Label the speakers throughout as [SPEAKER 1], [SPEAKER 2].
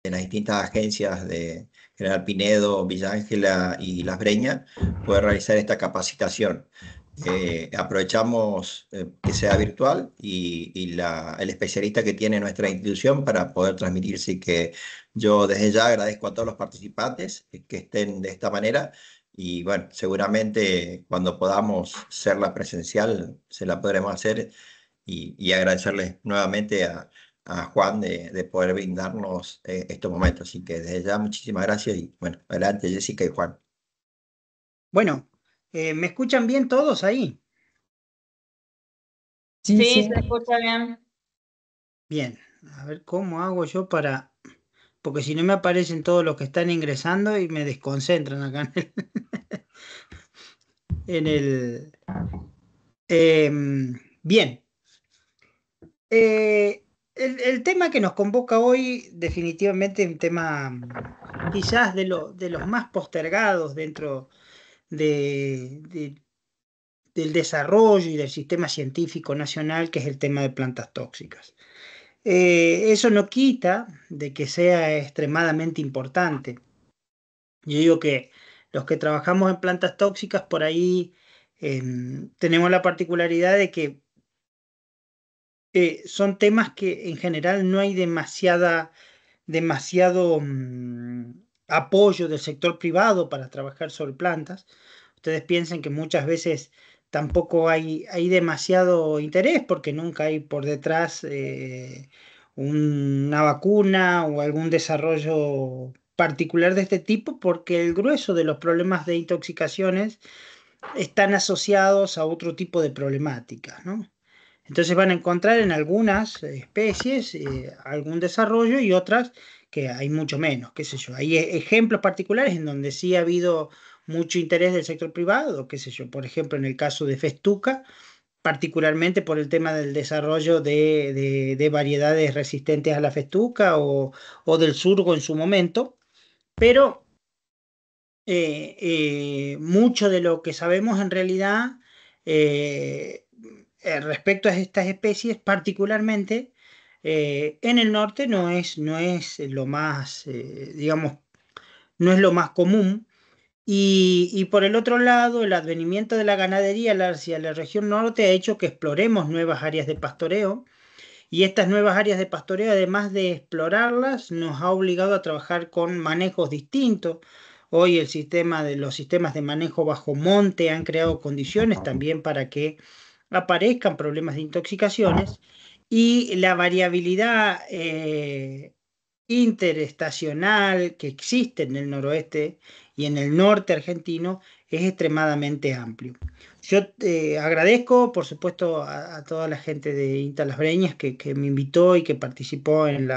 [SPEAKER 1] en las distintas agencias de General Pinedo, Villa Ángela y Las Breñas, poder realizar esta capacitación. Aprovechamos que sea virtual y el especialista que tiene nuestra institución para poder transmitir. Así que yo desde ya agradezco a todos los participantes que estén de esta manera y bueno, seguramente cuando podamos hacerla presencial se la podremos hacer y agradecerles nuevamente a Juan de poder brindarnos estos momentos. Así que desde ya muchísimas gracias y bueno, adelante Jessica y Juan.
[SPEAKER 2] Bueno, ¿me escuchan bien todos ahí?
[SPEAKER 3] Sí,
[SPEAKER 4] Sí,
[SPEAKER 3] sí.
[SPEAKER 4] se escucha bien.
[SPEAKER 2] Bien, a ver cómo hago yo para... Porque si no me aparecen todos los que están ingresando y me desconcentran acá en el... Bien, el tema que nos convoca hoy definitivamente es un tema quizás de los más postergados dentro de, del desarrollo y del sistema científico nacional, que es el tema de plantas tóxicas. Eso no quita de que sea extremadamente importante. Yo digo que los que trabajamos en plantas tóxicas por ahí tenemos la particularidad de que son temas que en general no hay demasiado apoyo del sector privado para trabajar sobre plantas. Ustedes piensen que muchas veces tampoco hay demasiado interés porque nunca hay por detrás una vacuna o algún desarrollo particular de este tipo, porque el grueso de los problemas de intoxicaciones están asociados a otro tipo de problemáticas, ¿no? Entonces van a encontrar en algunas especies algún desarrollo y otras que hay mucho menos, qué sé yo. Hay ejemplos particulares en donde sí ha habido mucho interés del sector privado, qué sé yo, por ejemplo en el caso de Festuca, particularmente por el tema del desarrollo de variedades resistentes a la festuca o del surgo en su momento, pero mucho de lo que sabemos en realidad eh, respecto a estas especies, particularmente en el norte, no es lo más, digamos, no es lo más común. Y por el otro lado, el advenimiento de la ganadería hacia la región norte ha hecho que exploremos nuevas áreas de pastoreo. Y estas nuevas áreas de pastoreo, además de explorarlas, nos ha obligado a trabajar con manejos distintos. Hoy los sistemas de manejo bajo monte han creado condiciones también para que aparezcan problemas de intoxicaciones y la variabilidad interestacional que existe en el noroeste y en el norte argentino es extremadamente amplio. Yo agradezco, por supuesto, a toda la gente de INTA Las Breñas que me invitó y que participó en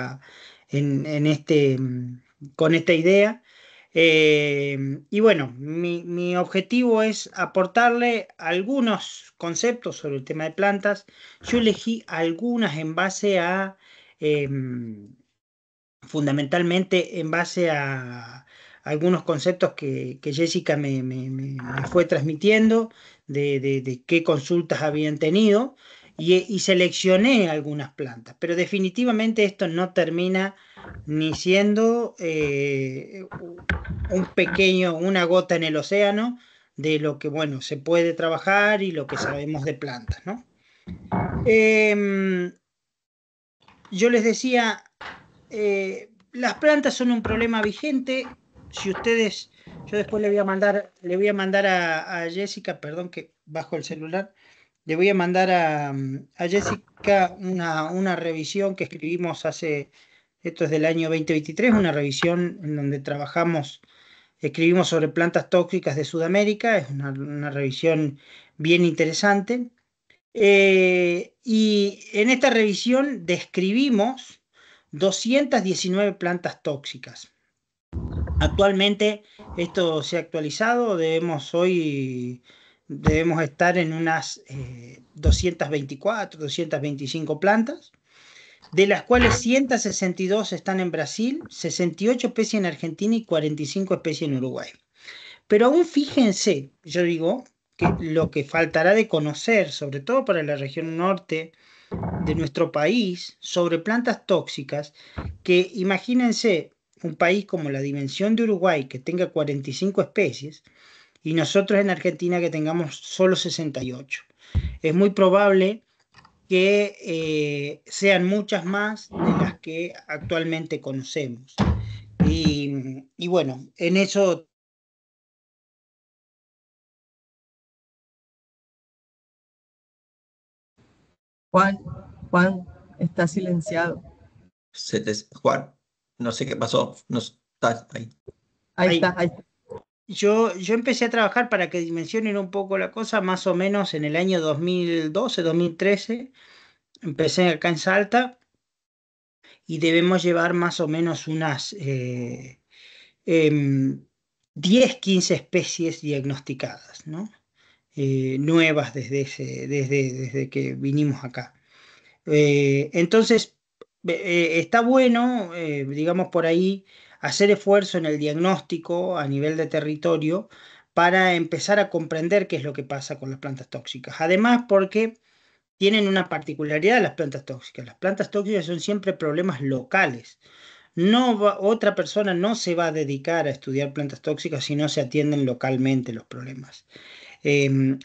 [SPEAKER 2] con esta idea. Y bueno, mi objetivo es aportarle algunos conceptos sobre el tema de plantas. Yo elegí algunas en base a, fundamentalmente en base a algunos conceptos que Jessica me fue transmitiendo de qué consultas habían tenido y seleccioné algunas plantas, pero definitivamente esto no termina ni siendo una gota en el océano de lo que, bueno, se puede trabajar y lo que sabemos de plantas, ¿no? Em, yo les decía, las plantas son un problema vigente. Si ustedes, yo después le voy a mandar a Jessica, perdón que bajo el celular, le voy a mandar a Jessica una revisión que escribimos esto es del año 2023, una revisión en donde escribimos sobre plantas tóxicas de Sudamérica, es una revisión bien interesante. Y en esta revisión describimos 219 plantas tóxicas. Actualmente esto se ha actualizado, debemos estar en unas 224, 225 plantas, de las cuales 162 están en Brasil, 68 especies en Argentina y 45 especies en Uruguay. Pero aún fíjense, yo digo, que lo que faltará de conocer, sobre todo para la región norte de nuestro país, sobre plantas tóxicas, que imagínense, un país como la dimensión de Uruguay, que tenga 45 especies, y nosotros en Argentina que tengamos solo 68. Es muy probable que sean muchas más de las que actualmente conocemos. Y bueno, en eso...
[SPEAKER 3] Juan, Juan, está silenciado.
[SPEAKER 1] Juan, no sé qué pasó, no estás ahí.
[SPEAKER 3] Ahí
[SPEAKER 2] Ahí.
[SPEAKER 3] está, ahí está.
[SPEAKER 2] Yo empecé a trabajar para que dimensionen un poco la cosa más o menos en el año 2012, 2013. Empecé acá en Salta y debemos llevar más o menos unas 10, 15 especies diagnosticadas, ¿no? Nuevas desde que vinimos acá. Entonces, está bueno, digamos por ahí, hacer esfuerzo en el diagnóstico a nivel de territorio para empezar a comprender qué es lo que pasa con las plantas tóxicas. Además, porque tienen una particularidad las plantas tóxicas. Las plantas tóxicas son siempre problemas locales. Otra persona no se va a dedicar a estudiar plantas tóxicas si no se atienden localmente los problemas.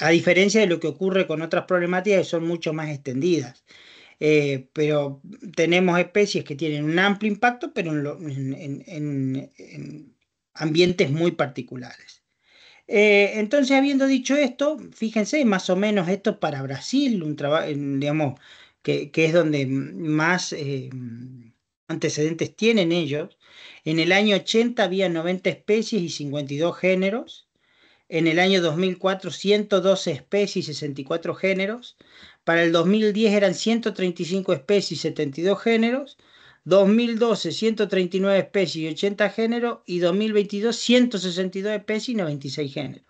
[SPEAKER 2] A diferencia de lo que ocurre con otras problemáticas que son mucho más extendidas. Pero tenemos especies que tienen un amplio impacto, pero en ambientes muy particulares. Entonces, habiendo dicho esto, fíjense, más o menos esto para Brasil, un trabajo, digamos, que es donde más antecedentes tienen ellos. En el año 80 había 90 especies y 52 géneros. En el año 2004, 112 especies y 64 géneros. Para el 2010 eran 135 especies y 72 géneros. 2012, 139 especies y 80 géneros. Y 2022, 162 especies y 96 géneros.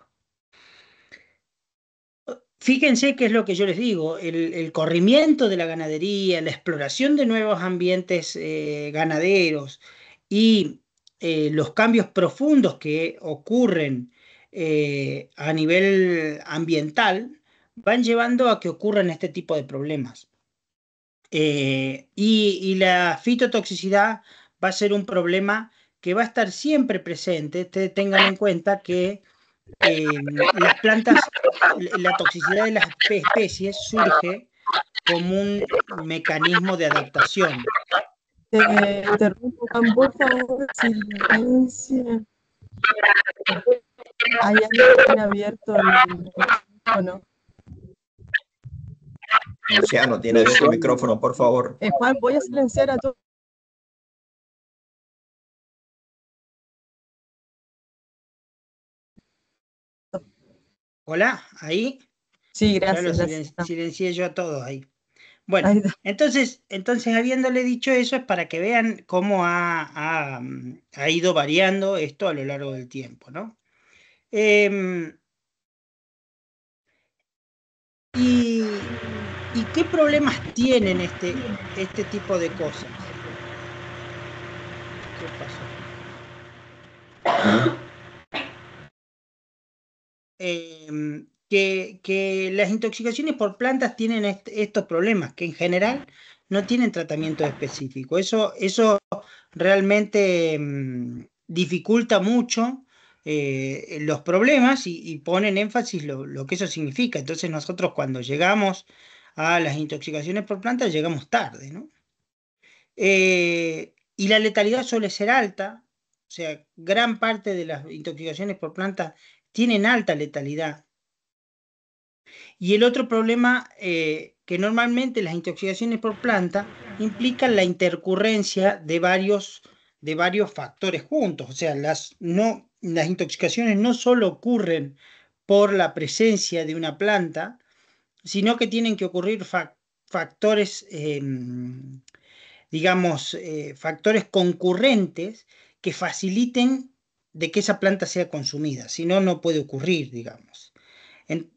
[SPEAKER 2] Fíjense qué es lo que yo les digo, el corrimiento de la ganadería, la exploración de nuevos ambientes ganaderos y los cambios profundos que ocurren a nivel ambiental van llevando a que ocurran este tipo de problemas. Y la fitotoxicidad va a ser un problema que va a estar siempre presente. Ustedes tengan en cuenta que las plantas, la toxicidad de las especies surge como un mecanismo de adaptación.
[SPEAKER 3] Te interrumpo, Juan, por favor, silencia. Hay alguien que tiene abierto el micrófono.
[SPEAKER 1] Luciano, tiene abierto el micrófono, por favor.
[SPEAKER 3] Juan, voy a silenciar a todos.
[SPEAKER 2] Hola, ahí.
[SPEAKER 3] Sí,
[SPEAKER 2] Ya lo
[SPEAKER 3] gracias, gracias.
[SPEAKER 2] silencié yo a todos ahí. Bueno,
[SPEAKER 3] Ahí está.
[SPEAKER 2] entonces habiéndole dicho eso es para que vean cómo ha ido variando esto a lo largo del tiempo, ¿no? Em, ¿Y qué problemas tienen este tipo de cosas? ¿Qué pasó? Que las intoxicaciones por plantas tienen estos problemas, que en general no tienen tratamiento específico. Eso realmente dificulta mucho los problemas y pone en énfasis lo que eso significa. Entonces nosotros cuando llegamos a las intoxicaciones por plantas llegamos tarde, ¿no? Y la letalidad suele ser alta, o sea, gran parte de las intoxicaciones por planta tienen alta letalidad. Y el otro problema, que normalmente las intoxicaciones por planta implican la intercurrencia de varios factores juntos. O sea, las intoxicaciones no solo ocurren por la presencia de una planta, sino que tienen que ocurrir factores, digamos, factores concurrentes que faciliten de que esa planta sea consumida. Si no, no puede ocurrir, digamos.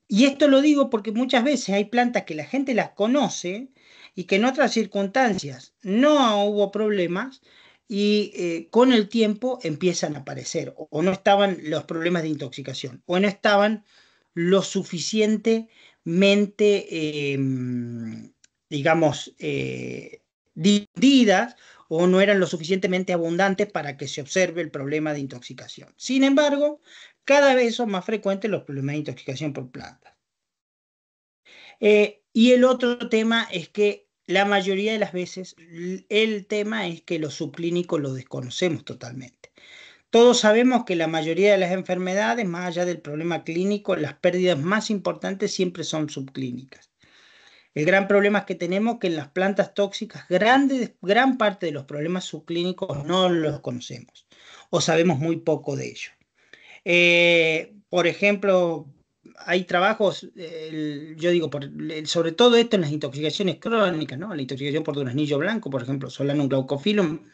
[SPEAKER 2] Y esto lo digo porque muchas veces hay plantas que la gente las conoce y que en otras circunstancias no hubo problemas y con el tiempo empiezan a aparecer o no estaban los problemas de intoxicación o no estaban lo suficientemente, digamos, difundidas o no eran lo suficientemente abundantes para que se observe el problema de intoxicación. Sin embargo, cada vez son más frecuentes los problemas de intoxicación por plantas. Y el otro tema es que la mayoría de las veces el tema es que los subclínicos lo desconocemos totalmente. Todos sabemos que la mayoría de las enfermedades, más allá del problema clínico, las pérdidas más importantes siempre son subclínicas. El gran problema es que tenemos que en las plantas tóxicas, gran parte de los problemas subclínicos no los conocemos o sabemos muy poco de ellos. Por ejemplo, hay trabajos, yo digo, sobre todo esto en las intoxicaciones crónicas, ¿no? La intoxicación por duraznillo blanco, por ejemplo, Solanum glaucophyllum.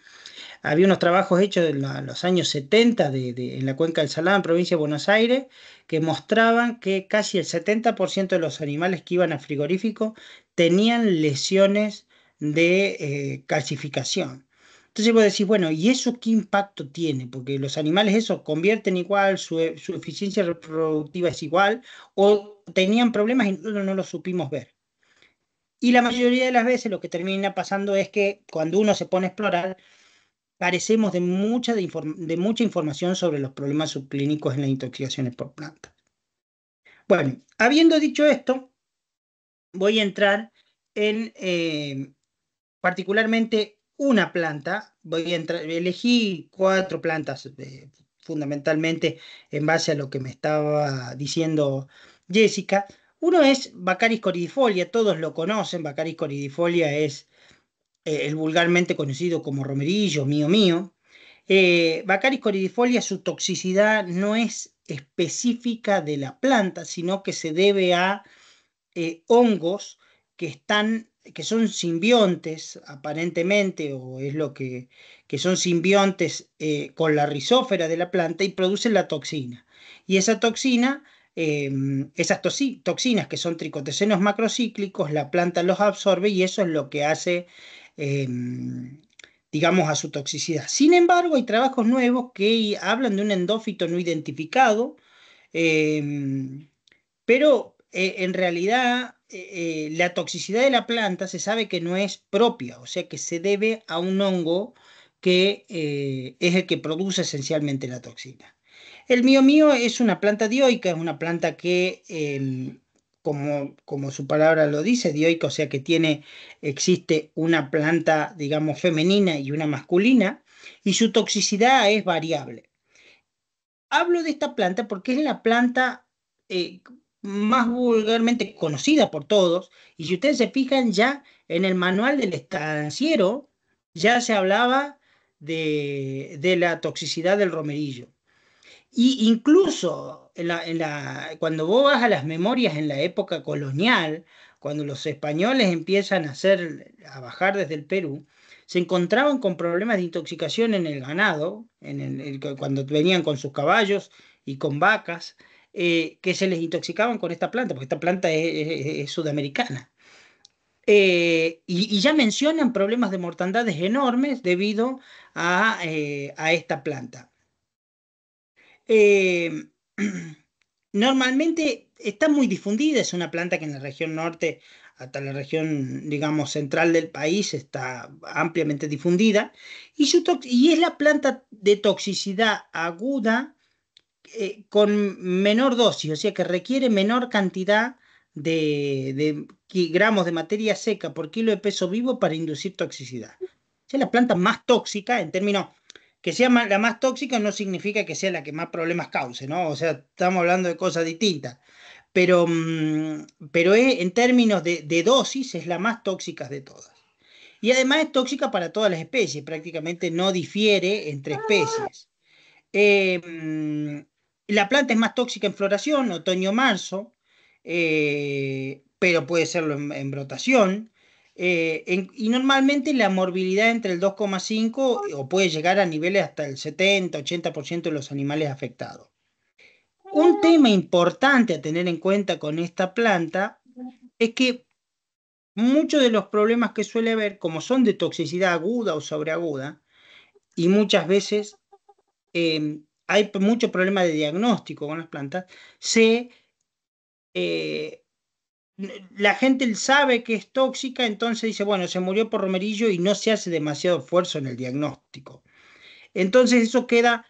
[SPEAKER 2] Había unos trabajos hechos en los años 70 en la cuenca del Salado, en provincia de Buenos Aires, que mostraban que casi el 70% de los animales que iban a frigorífico tenían lesiones de calcificación. Entonces vos decís, bueno, ¿y eso qué impacto tiene? Porque los animales eso convierten igual, su eficiencia reproductiva es igual, o tenían problemas y nosotros no lo supimos ver. Y la mayoría de las veces lo que termina pasando es que cuando uno se pone a explorar, carecemos de mucha información sobre los problemas subclínicos en las intoxicaciones por plantas. Bueno, habiendo dicho esto, voy a entrar en particularmente una planta. Elegí 4 plantas fundamentalmente en base a lo que me estaba diciendo Jessica. Uno es Baccharis coridifolia, todos lo conocen. Baccharis coridifolia es el vulgarmente conocido como romerillo, mío mío. Baccharis coridifolia, su toxicidad no es específica de la planta, sino que se debe a hongos que son simbiontes, aparentemente, o es lo que son simbiontes con la rizósfera de la planta y producen la toxina. Y esa toxina, toxinas que son tricotecenos macrocíclicos, la planta los absorbe y eso es lo que hace, eh, digamos, a su toxicidad. Sin embargo, hay trabajos nuevos que hablan de un endófito no identificado, pero en realidad la toxicidad de la planta se sabe que no es propia, o sea que se debe a un hongo que es el que produce esencialmente la toxina. El mío mío es una planta dioica, es una planta que, como su palabra lo dice, dioica, o sea que existe una planta, digamos, femenina y una masculina, y su toxicidad es variable. Hablo de esta planta porque es la planta eh, más vulgarmente conocida por todos, y si ustedes se fijan ya en el manual del estanciero, ya se hablaba de la toxicidad del romerillo. Y incluso cuando vos vas a las memorias en la época colonial, cuando los españoles empiezan a bajar desde el Perú, se encontraban con problemas de intoxicación en el ganado, cuando venían con sus caballos y con vacas, que se les intoxicaban con esta planta, porque esta planta es sudamericana. Y ya mencionan problemas de mortandades enormes debido a esta planta. Eh, Normalmente está muy difundida, es una planta que en la región norte, hasta la región, digamos, central del país, está ampliamente difundida, y es la planta de toxicidad aguda con menor dosis, o sea que requiere menor cantidad de gramos de materia seca por kilo de peso vivo para inducir toxicidad. Es la planta más tóxica en términos que sea la más tóxica no significa que sea la que más problemas cause, ¿no? O sea, estamos hablando de cosas distintas. Pero en términos de dosis es la más tóxica de todas. Y además es tóxica para todas las especies, prácticamente no difiere entre especies. La planta es más tóxica en floración, otoño-marzo, pero puede serlo en brotación. Y normalmente la morbilidad entre el 2,5 o puede llegar a niveles hasta el 70-80% de los animales afectados. Un tema importante a tener en cuenta con esta planta es que muchos de los problemas que suele haber, como son de toxicidad aguda o sobreaguda, y muchas veces hay mucho problema de diagnóstico con las plantas, se la gente sabe que es tóxica, entonces dice, bueno, se murió por romerillo y no se hace demasiado esfuerzo en el diagnóstico. Entonces eso queda,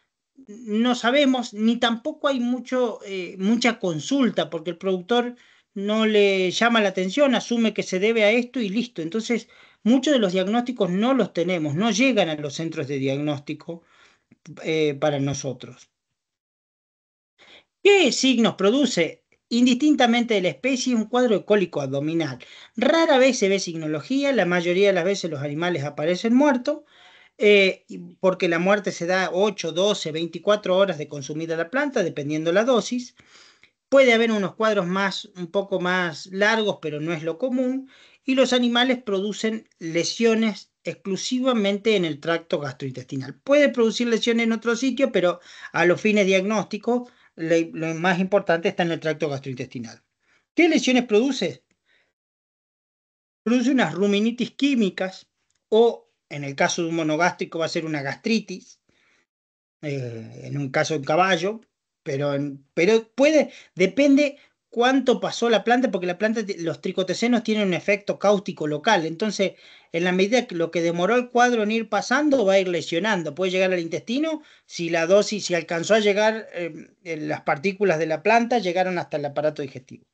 [SPEAKER 2] no sabemos, ni tampoco hay mucha consulta, porque el productor no le llama la atención, asume que se debe a esto y listo. Entonces, muchos de los diagnósticos no los tenemos, no llegan a los centros de diagnóstico para nosotros. ¿Qué signos produce? Indistintamente de la especie, un cuadro de cólico abdominal. Rara vez se ve signología, la mayoría de las veces los animales aparecen muertos, porque la muerte se da 8, 12, 24 horas de consumida la planta, dependiendo la dosis. Puede haber unos cuadros un poco más largos, pero no es lo común. Y los animales producen lesiones exclusivamente en el tracto gastrointestinal. Puede producir lesiones en otro sitio, pero a los fines diagnósticos, lo más importante está en el tracto gastrointestinal. ¿Qué lesiones produce? Produce unas ruminitis químicas o, en el caso de un monogástrico, va a ser una gastritis, en un caso en caballo, pero depende cuánto pasó la planta, porque la planta, los tricotecenos tienen un efecto cáustico local, entonces en la medida que lo que demoró el cuadro en ir pasando va a ir lesionando, puede llegar al intestino, si la dosis, si alcanzó a llegar, las partículas de la planta llegaron hasta el aparato digestivo,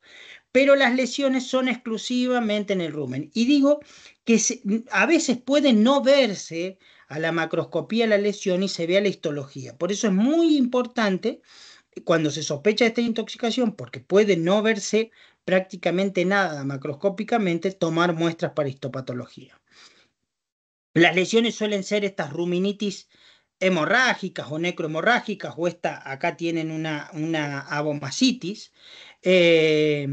[SPEAKER 2] pero las lesiones son exclusivamente en el rumen. Y digo que a veces puede no verse a la macroscopía la lesión y se ve a la histología. Por eso es muy importante cuando se sospecha de esta intoxicación, porque puede no verse prácticamente nada macroscópicamente, tomar muestras para histopatología. Las lesiones suelen ser estas ruminitis hemorrágicas o necrohemorrágicas, o acá tienen una abomascitis, eh,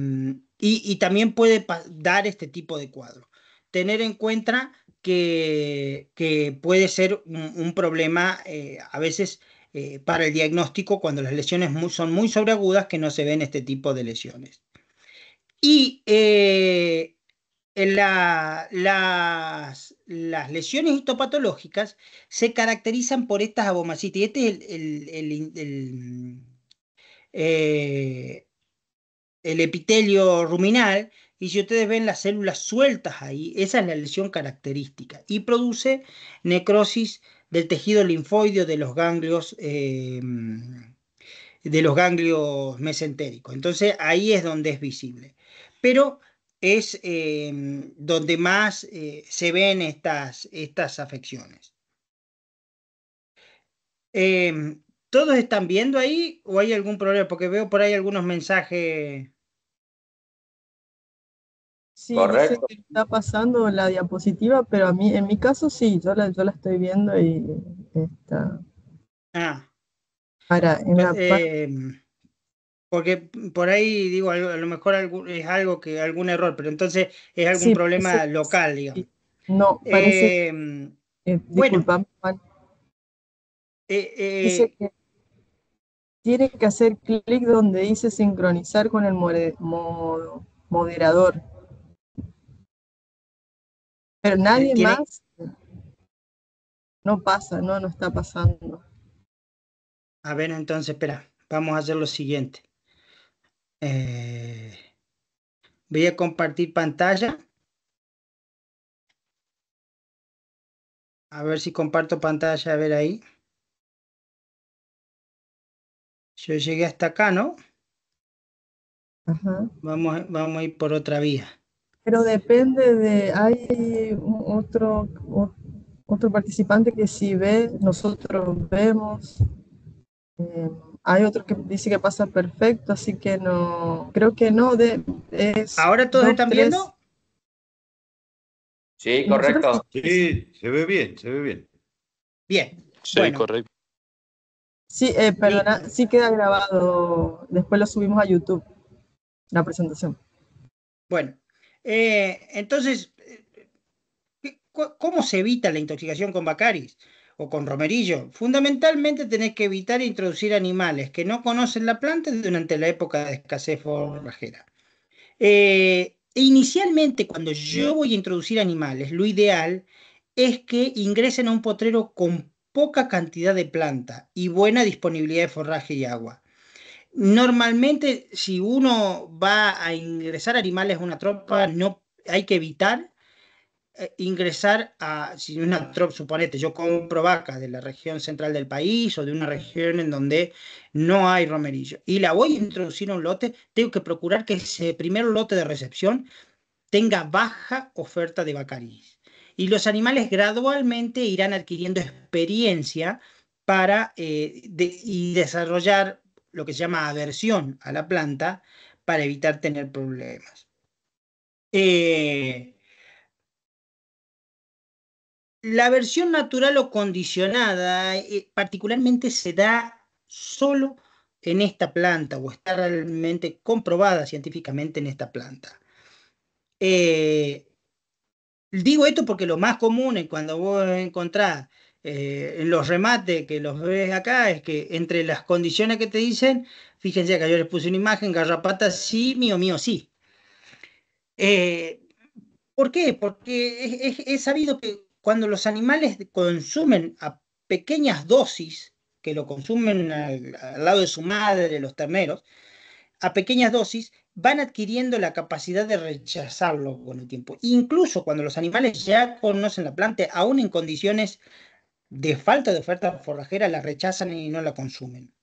[SPEAKER 2] y también puede dar este tipo de cuadro. Tener en cuenta que puede ser un problema a veces para el diagnóstico cuando las lesiones son muy sobreagudas, que no se ven este tipo de lesiones. Y las lesiones histopatológicas se caracterizan por estas abomascitis. Este es eh, el epitelio ruminal, y si ustedes ven las células sueltas ahí, esa es la lesión característica y produce necrosis del tejido linfoideo de los ganglios mesentéricos. Entonces ahí es donde es visible. Pero es donde más se ven estas afecciones. ¿Todos están viendo ahí o hay algún problema? Porque veo por ahí algunos mensajes.
[SPEAKER 3] Sí, dice
[SPEAKER 4] Correcto.
[SPEAKER 3] que está pasando la diapositiva, pero a mí, en mi caso sí, yo la estoy viendo y está
[SPEAKER 2] Ah,
[SPEAKER 3] en la
[SPEAKER 2] porque por ahí digo, a lo mejor es algo algún error, pero entonces es algún
[SPEAKER 3] sí, parece
[SPEAKER 2] problema local, digamos.
[SPEAKER 3] sí. No, parece
[SPEAKER 2] Bueno,
[SPEAKER 3] disculpa, Juan,
[SPEAKER 2] eh,
[SPEAKER 3] dice
[SPEAKER 2] eh,
[SPEAKER 3] que tiene que hacer clic donde dice sincronizar con el moderador, pero nadie
[SPEAKER 2] tiene,
[SPEAKER 3] más no pasa, no está pasando.
[SPEAKER 2] a ver, entonces, espera, vamos a hacer lo siguiente. Eh, Voy a compartir pantalla, a ver si comparto pantalla, a ver ahí. Yo llegué hasta acá, ¿no?
[SPEAKER 3] Ajá.
[SPEAKER 2] Vamos a ir por otra vía.
[SPEAKER 3] Pero depende hay otro participante que si ve, nosotros vemos. Eh, Hay otro que dice que pasa perfecto, así que no, creo que no, es
[SPEAKER 2] ¿Ahora todos
[SPEAKER 3] 2,
[SPEAKER 2] están
[SPEAKER 3] 3.
[SPEAKER 2] viendo?
[SPEAKER 4] Sí,
[SPEAKER 3] Nosotros
[SPEAKER 4] correcto.
[SPEAKER 5] Sí, se ve bien, se ve bien.
[SPEAKER 2] Bien,
[SPEAKER 6] Sí,
[SPEAKER 2] bueno,
[SPEAKER 6] correcto.
[SPEAKER 3] sí, perdona, sí queda grabado, después lo subimos a YouTube, la presentación.
[SPEAKER 2] bueno. Entonces, ¿cómo se evita la intoxicación con Bacardis o con romerillo? Fundamentalmente tenés que evitar introducir animales que no conocen la planta durante la época de escasez forrajera. Inicialmente, cuando yo voy a introducir animales, lo ideal es que ingresen a un potrero con poca cantidad de planta y buena disponibilidad de forraje y agua. Normalmente, si uno va a ingresar animales a una tropa, no hay que evitar ingresar a, si una tropa, suponete, yo compro vacas de la región central del país o de una región en donde no hay romerillo y la voy a introducir a un lote, tengo que procurar que ese primer lote de recepción tenga baja oferta de Bacardís. Y los animales gradualmente irán adquiriendo experiencia y desarrollar lo que se llama aversión a la planta para evitar tener problemas. Eh, la versión natural o condicionada particularmente se da solo en esta planta o está realmente comprobada científicamente en esta planta. Eh, Digo esto porque lo más común es cuando vos encontrás en los remates que los ves acá es que entre las condiciones que te dicen, fíjense acá yo les puse una imagen, garrapata sí, mío, mío sí. Eh, ¿Por qué? Porque es sabido que cuando los animales consumen a pequeñas dosis, que lo consumen al lado de su madre, los terneros, a pequeñas dosis, van adquiriendo la capacidad de rechazarlo con el tiempo. Incluso cuando los animales ya conocen la planta, aún en condiciones de falta de oferta forrajera, la rechazan y no la consumen.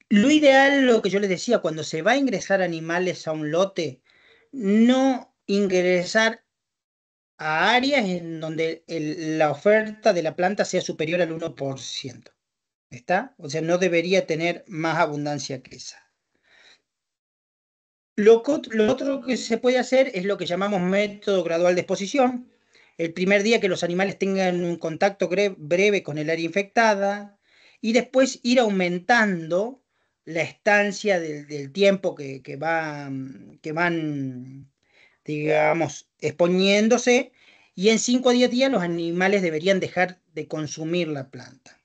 [SPEAKER 2] Lo ideal, lo que yo les decía, cuando se va a ingresar animales a un lote, no ingresar a áreas en donde la oferta de la planta sea superior al 1%. ¿Está? O sea, no debería tener más abundancia que esa. Lo otro que se puede hacer es lo que llamamos método gradual de exposición. El primer día que los animales tengan un contacto breve con el área infectada y después ir aumentando la estancia del tiempo que van, digamos, exponiéndose y en 5 a 10 días los animales deberían dejar de consumir la planta.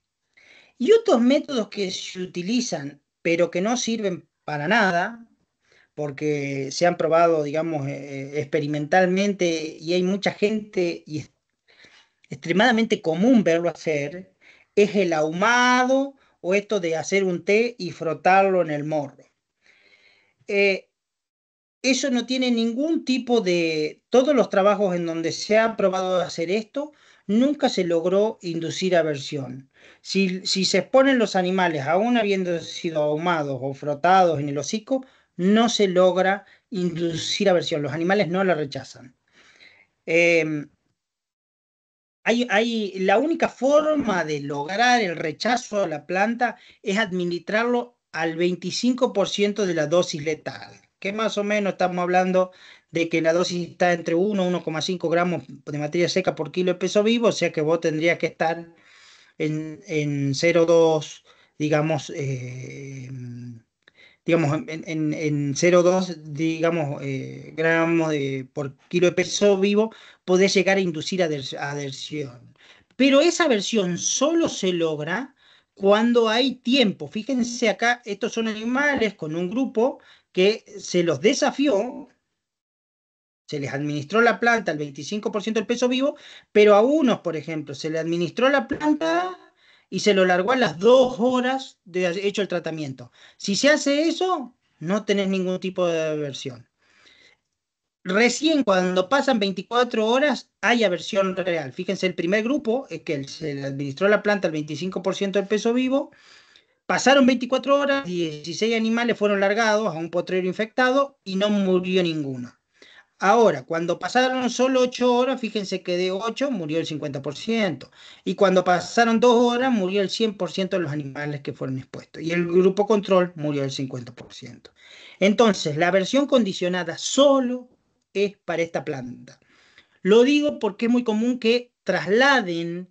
[SPEAKER 2] Y otros métodos que se utilizan, pero que no sirven para nada, porque se han probado, digamos, experimentalmente y hay mucha gente y es extremadamente común verlo hacer, es el ahumado o esto de hacer un té y frotarlo en el morro. Eh, Eso no tiene ningún tipo de... Todos los trabajos en donde se ha probado hacer esto, nunca se logró inducir aversión. Si se exponen los animales, aún habiendo sido ahumados o frotados en el hocico, no se logra inducir aversión. Los animales no la rechazan. Eh, la única forma de lograr el rechazo a la planta es administrarlo al 25% de la dosis letal, que más o menos estamos hablando de que la dosis está entre 1 y 1,5 gramos de materia seca por kilo de peso vivo, o sea que vos tendrías que estar en 0,2, digamos, en 0,2, digamos, gramos por kilo de peso vivo, podés llegar a inducir adhesión. Pero esa aversión solo se logra cuando hay tiempo. Fíjense acá, estos son animales con un grupo que se los desafió, se les administró la planta al 25% del peso vivo, pero a unos, por ejemplo, se le administró la planta y se lo largó a las 2 horas de hecho el tratamiento. Si se hace eso, no tenés ningún tipo de aversión. Recién cuando pasan 24 horas hay aversión real. Fíjense, el primer grupo es que se le administró la planta al 25% del peso vivo. Pasaron 24 horas, 16 animales fueron largados a un potrero infectado y no murió ninguno. Ahora, cuando pasaron solo 8 horas, fíjense que de 8 murió el 50%. Y cuando pasaron 2 horas, murió el 100% de los animales que fueron expuestos. Y el grupo control murió el 50%. Entonces, la versión condicionada solo es para esta planta. Lo digo porque es muy común que trasladen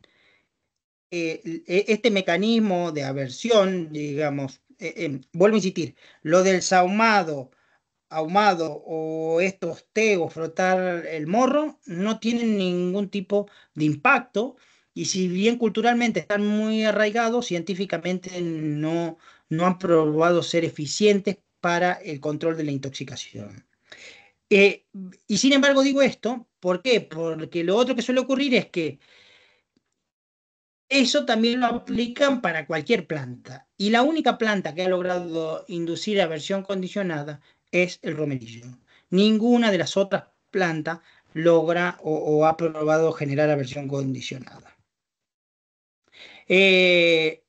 [SPEAKER 2] este mecanismo de aversión, digamos, vuelvo a insistir, lo del ahumado o estos té o frotar el morro no tienen ningún tipo de impacto y si bien culturalmente están muy arraigados, científicamente no han probado ser eficientes para el control de la intoxicación. Eh, y sin embargo digo esto, ¿por qué? Porque lo otro que suele ocurrir es que Eso también lo aplican para cualquier planta. Y la única planta que ha logrado inducir aversión condicionada es el romerillo. Ninguna de las otras plantas logra o ha probado generar aversión condicionada. Eh,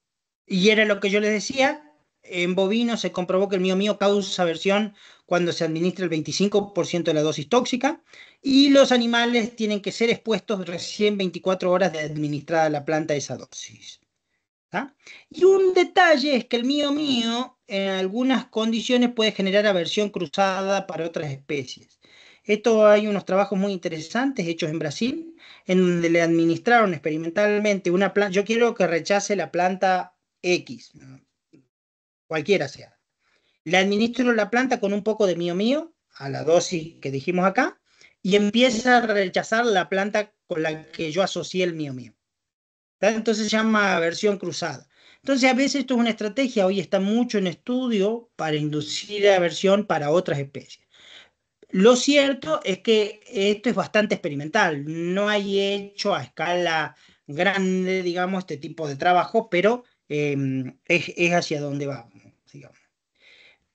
[SPEAKER 2] y era lo que yo les decía, en bovinos se comprobó que el mío causa aversión cuando se administra el 25% de la dosis tóxica y los animales tienen que ser expuestos recién 24 horas de administrada la planta esa dosis. ¿Tá? Y un detalle es que el mío en algunas condiciones puede generar aversión cruzada para otras especies. Esto hay unos trabajos muy interesantes hechos en Brasil, en donde le administraron experimentalmente una planta. Yo quiero que rechace la planta X, ¿no? Cualquiera sea. Le administro la planta con un poco de mío, a la dosis que dijimos acá, y empieza a rechazar la planta con la que yo asocié el mío. Entonces se llama aversión cruzada. Entonces a veces esto es una estrategia, hoy está mucho en estudio para inducir aversión para otras especies. Lo cierto es que esto es bastante experimental, no hay hecho a escala grande, digamos, este tipo de trabajo, pero es hacia donde vamos, digamos.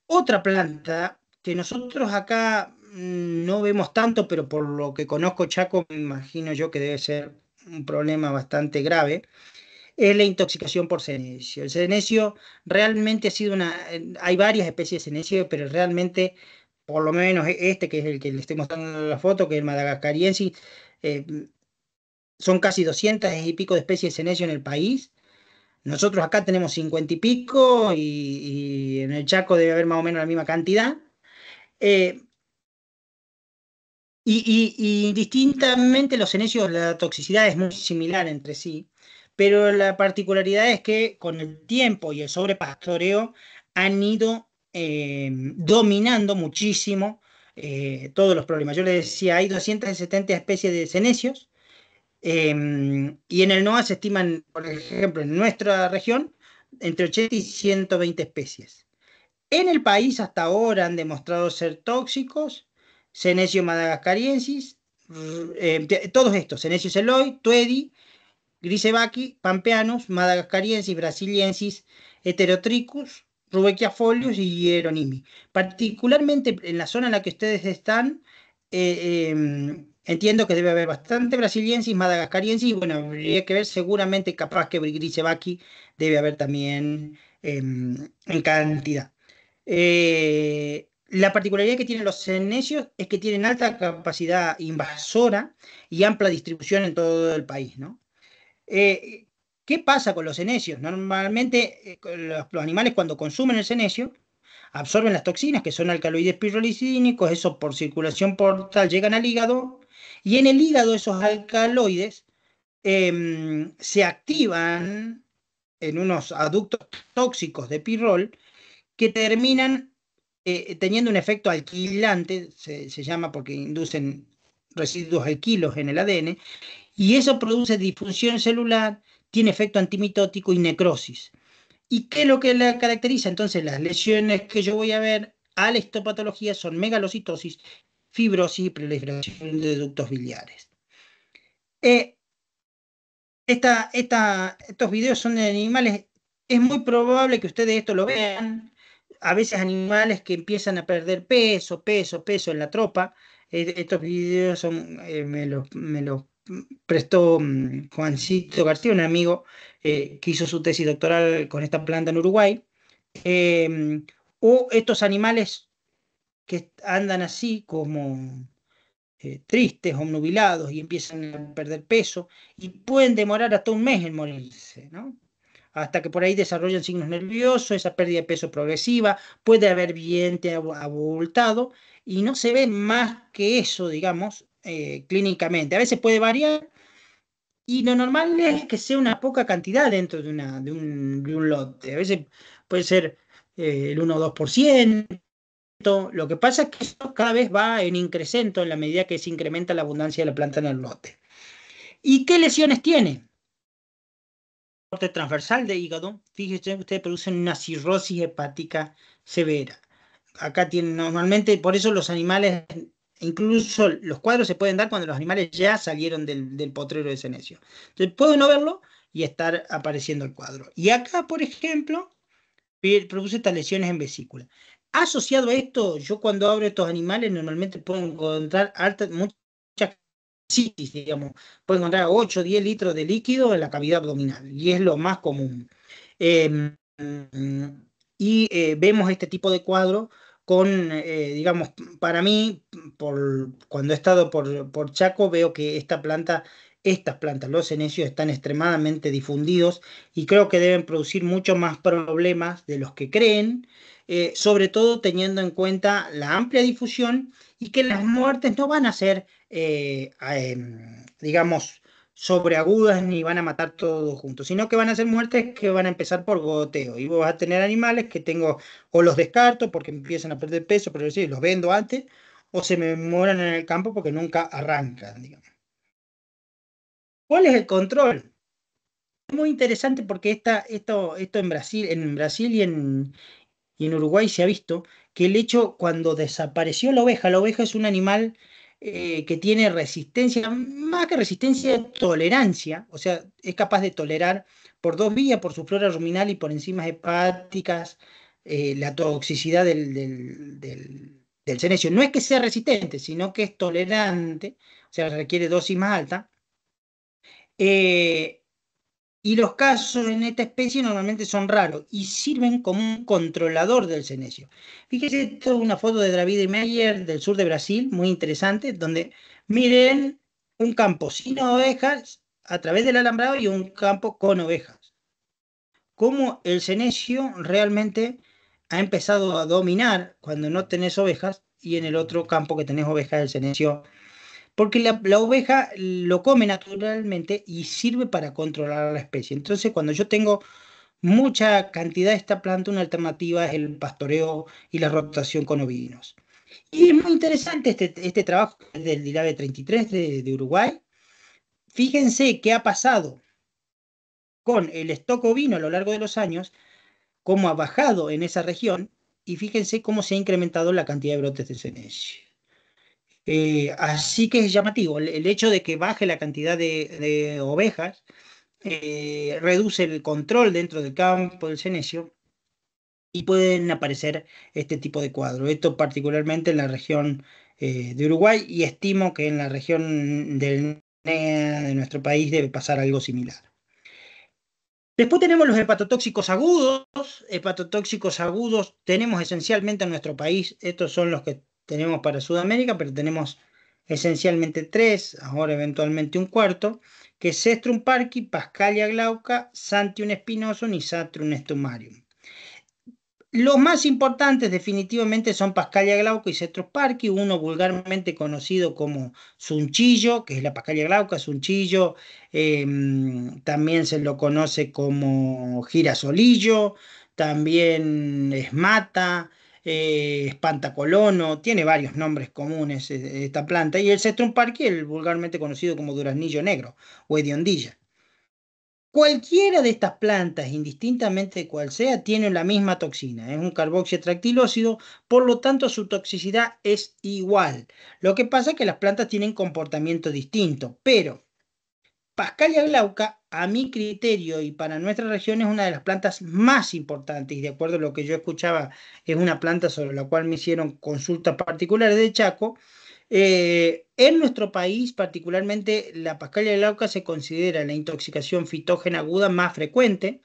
[SPEAKER 2] Otra planta que nosotros acá no vemos tanto, pero por lo que conozco Chaco, me imagino yo que debe ser un problema bastante grave, es la intoxicación por senecio. El senecio realmente ha sido hay varias especies de senecio, pero realmente, por lo menos este, que es el que le estoy mostrando en la foto, que es el madagascariensis, eh, son casi 200 y pico de especies de senecio en el país. Nosotros acá tenemos 50 y pico y en el Chaco debe haber más o menos la misma cantidad. Eh, y indistintamente los cenecios, la toxicidad es muy similar entre sí, pero la particularidad es que con el tiempo y el sobrepastoreo han ido dominando muchísimo todos los problemas. Yo les decía, hay 270 especies de cenecios y en el NOAA se estiman, por ejemplo, en nuestra región, entre 80 y 120 especies. En el país hasta ahora han demostrado ser tóxicos, Senecio madagascariensis, todos estos, Senecio celoi, Tuedi, Grisebaki, Pampeanus, madagascariensis, brasiliensis, Heterotrichus, Rudbeckia y Hieronimi. Particularmente en la zona en la que ustedes están, entiendo que debe haber bastante brasiliensis, madagascariensis, y bueno, habría que ver seguramente, capaz que Grisebaki debe haber también en cantidad. La particularidad que tienen los cenecios es que tienen alta capacidad invasora y amplia distribución en todo el país, ¿no? Eh, ¿Qué pasa con los cenecios? Normalmente los animales cuando consumen el cenecio absorben las toxinas que son alcaloides pirrolicínicos, eso por circulación portal llegan al hígado y en el hígado esos alcaloides se activan en unos aductos tóxicos de pirrol que terminan teniendo un efecto alquilante, se llama porque inducen residuos alquilos en el ADN, y eso produce disfunción celular, tiene efecto antimitótico y necrosis. ¿Y qué es lo que la caracteriza? Entonces, las lesiones que yo voy a ver a la histopatología son megalocitosis, fibrosis y proliferación de ductos biliares. Eh, estos videos son de animales, es muy probable que ustedes esto lo vean, a veces animales que empiezan a perder peso en la tropa. Estos videos me los prestó Juancito García, un amigo que hizo su tesis doctoral con esta planta en Uruguay. Eh, o estos animales que andan así como tristes, obnubilados y empiezan a perder peso y pueden demorar hasta un mes en morirse, ¿no? Hasta que por ahí desarrollan signos nerviosos, esa pérdida de peso progresiva, puede haber vientre abultado y no se ve más que eso, digamos, clínicamente. A veces puede variar y lo normal es que sea una poca cantidad dentro de un lote. A veces puede ser el 1 o 2%. Lo que pasa es que esto cada vez va en incremento en la medida que se incrementa la abundancia de la planta en el lote. ¿Y qué lesiones tiene? Corte transversal de hígado, fíjense, ustedes producen una cirrosis hepática severa. Acá tienen normalmente, por eso los animales, incluso los cuadros se pueden dar cuando los animales ya salieron del potrero de senecio. Entonces, puede no verlo y estar apareciendo el cuadro. Y acá, por ejemplo, produce estas lesiones en vesícula. Asociado a esto, yo cuando abro estos animales normalmente puedo encontrar muchas citis, digamos, puedo encontrar 8 o 10 litros de líquido en la cavidad abdominal, y es lo más común. Eh, Vemos este tipo de cuadro con, digamos, para mí, cuando he estado por Chaco, veo que estas plantas, los senecios, están extremadamente difundidos y creo que deben producir mucho más problemas de los que creen, sobre todo teniendo en cuenta la amplia difusión y que las muertes no van a ser, digamos, sobreagudas ni van a matar todos juntos, sino que van a ser muertes que van a empezar por goteo. Y vos vas a tener animales que tengo, o los descarto porque empiezan a perder peso, pero sí, los vendo antes, o se me mueran en el campo porque nunca arrancan, digamos. ¿Cuál es el control? Es muy interesante porque esto en Brasil y en Uruguay se ha visto que el hecho cuando desapareció la oveja es un animal que tiene resistencia, más que resistencia, tolerancia, o sea, es capaz de tolerar por dos vías, por su flora ruminal y por enzimas hepáticas, la toxicidad del senecio. No es que sea resistente, sino que es tolerante, o sea, requiere dosis más alta. Eh, y los casos en esta especie normalmente son raros y sirven como un controlador del senecio. Fíjese, esto es una foto de David Meyer del sur de Brasil, muy interesante, donde miren un campo sin ovejas a través del alambrado y un campo con ovejas. Cómo el senecio realmente ha empezado a dominar cuando no tenés ovejas y en el otro campo que tenés ovejas el senecio porque la oveja lo come naturalmente y sirve para controlar a la especie. Entonces, cuando yo tengo mucha cantidad de esta planta, una alternativa es el pastoreo y la rotación con ovinos. Y es muy interesante este trabajo del DILABE 33 de Uruguay. Fíjense qué ha pasado con el stock ovino a lo largo de los años, cómo ha bajado en esa región, y fíjense cómo se ha incrementado la cantidad de brotes de senecio. Así que es llamativo el hecho de que baje la cantidad de ovejas, reduce el control dentro del campo del senecio y pueden aparecer este tipo de cuadros. Esto particularmente en la región de Uruguay y estimo que en la región del NEA de nuestro país debe pasar algo similar. Después tenemos los hepatotóxicos agudos. Hepatotóxicos agudos tenemos esencialmente en nuestro país. Estos son los que tenemos para Sudamérica, pero tenemos esencialmente tres, ahora eventualmente un cuarto, que es Cestrum parki, Pascalia glauca, Santium spinosum y Satrum stumarium. Los más importantes definitivamente son Pascalia glauca y Cetrus parki, uno vulgarmente conocido como sunchillo, que es la Pascalia glauca, sunchillo, también se lo conoce como girasolillo, también esmata, espantacolono, tiene varios nombres comunes esta planta, y el Cestrum parki, el vulgarmente conocido como duraznillo negro o hediondilla. Cualquiera de estas plantas, indistintamente cual sea, tiene la misma toxina. Es un carboxietractilócido, por lo tanto su toxicidad es igual. Lo que pasa es que las plantas tienen comportamiento distinto, pero Pascalia glauca, a mi criterio y para nuestra región, es una de las plantas más importantes y de acuerdo a lo que yo escuchaba, es una planta sobre la cual me hicieron consultas particulares de Chaco. En nuestro país, particularmente, la Pascalia glauca se considera la intoxicación fitógena aguda más frecuente.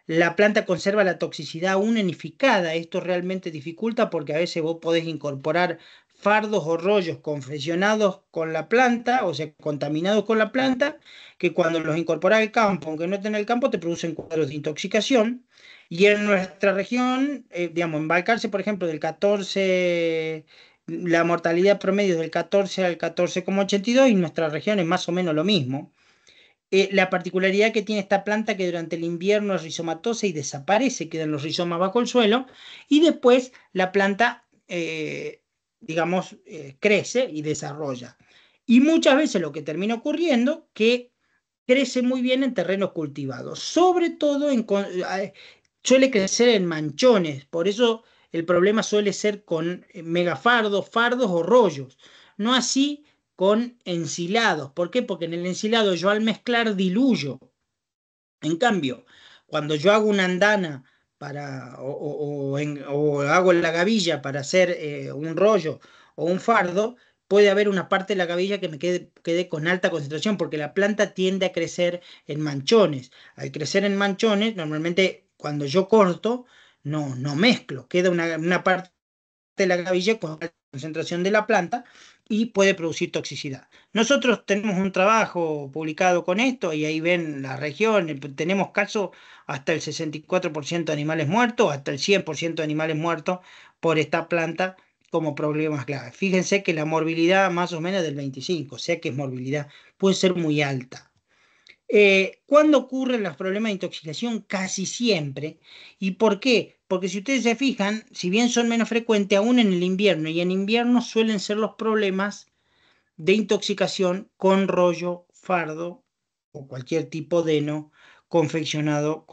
[SPEAKER 2] La planta conserva la toxicidad aún enificada. Esto realmente dificulta porque a veces vos podés incorporar fardos o rollos confeccionados con la planta, o sea, contaminados con la planta, que cuando los incorporás al campo, aunque no estén en el campo, te producen cuadros de intoxicación. Y en nuestra región, digamos, en Balcarce, por ejemplo, del 14, la mortalidad promedio es del 14 al 14,82 y en nuestra región es más o menos lo mismo. La particularidad que tiene esta planta que durante el invierno es rizomatosa y desaparece, quedan los rizomas bajo el suelo y después la planta, digamos, crece y desarrolla. Y muchas veces lo que termina ocurriendo que crece muy bien en terrenos cultivados, sobre todo suele crecer en manchones, por eso el problema suele ser con megafardos, fardos o rollos, no así con ensilados. ¿Por qué? Porque en el ensilado yo al mezclar diluyo En cambio, cuando yo hago una andana o hago la gavilla para hacer un rollo o un fardo, puede haber una parte de la gavilla que me quede con alta concentración, porque la planta tiende a crecer en manchones. Al crecer en manchones, normalmente cuando yo corto, no mezclo, queda una parte de la gavilla con alta concentración de la planta y puede producir toxicidad. Nosotros tenemos un trabajo publicado con esto y ahí ven la región, tenemos casos hasta el 64% de animales muertos, hasta el 100% de animales muertos por esta planta como problemas graves. Fíjense que la morbilidad más o menos del 25, o sea que es morbilidad, puede ser muy alta. ¿Cuándo ocurren los problemas de intoxicación? Casi siempre. ¿Y por qué? Porque si ustedes se fijan, si bien son menos frecuentes, aún en el invierno, y en invierno suelen ser los problemas de intoxicación con rollo, fardo o cualquier tipo de heno confeccionado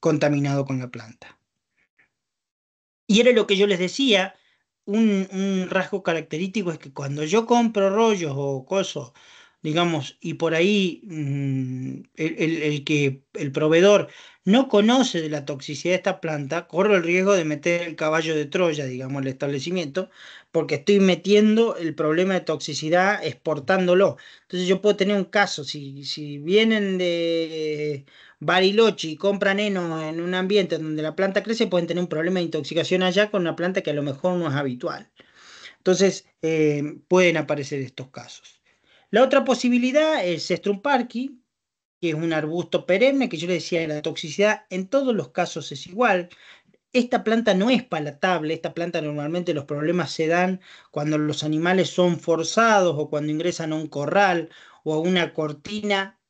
[SPEAKER 2] contaminado con la planta. Y era lo que yo les decía, un rasgo característico es que cuando yo compro rollos o cosos, digamos, y por ahí el proveedor no conoce de la toxicidad de esta planta, corro el riesgo de meter el caballo de Troya, digamos, al establecimiento, porque estoy metiendo el problema de toxicidad exportándolo. Entonces yo puedo tener un caso, si vienen de Bariloche y compran heno en un ambiente donde la planta crece, pueden tener un problema de intoxicación allá con una planta que a lo mejor no es habitual. Entonces, pueden aparecer estos casos. La otra posibilidad es Cestrum parki, que es un arbusto perenne, que yo le decía, la toxicidad en todos los casos es igual. Esta planta no es palatable, esta planta normalmente los problemas se dan cuando los animales son forzados o cuando ingresan a un corral o a una cortina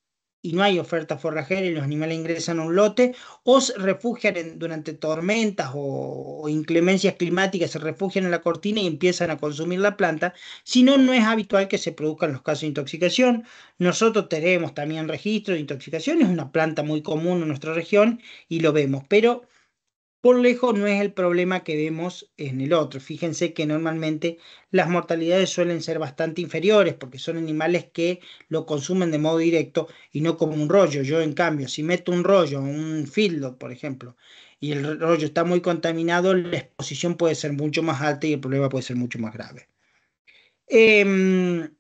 [SPEAKER 2] y no hay oferta forrajera y los animales ingresan a un lote, o se refugian durante tormentas o inclemencias climáticas, se refugian en la cortina y empiezan a consumir la planta. Si no, no es habitual que se produzcan los casos de intoxicación. Nosotros tenemos también registro de intoxicación, es una planta muy común en nuestra región y lo vemos, pero por lejos no es el problema que vemos en el otro. Fíjense que normalmente las mortalidades suelen ser bastante inferiores porque son animales que lo consumen de modo directo y no como un rollo. Yo, en cambio, si meto un rollo, un feedlot, por ejemplo, y el rollo está muy contaminado, la exposición puede ser mucho más alta y el problema puede ser mucho más grave. Em,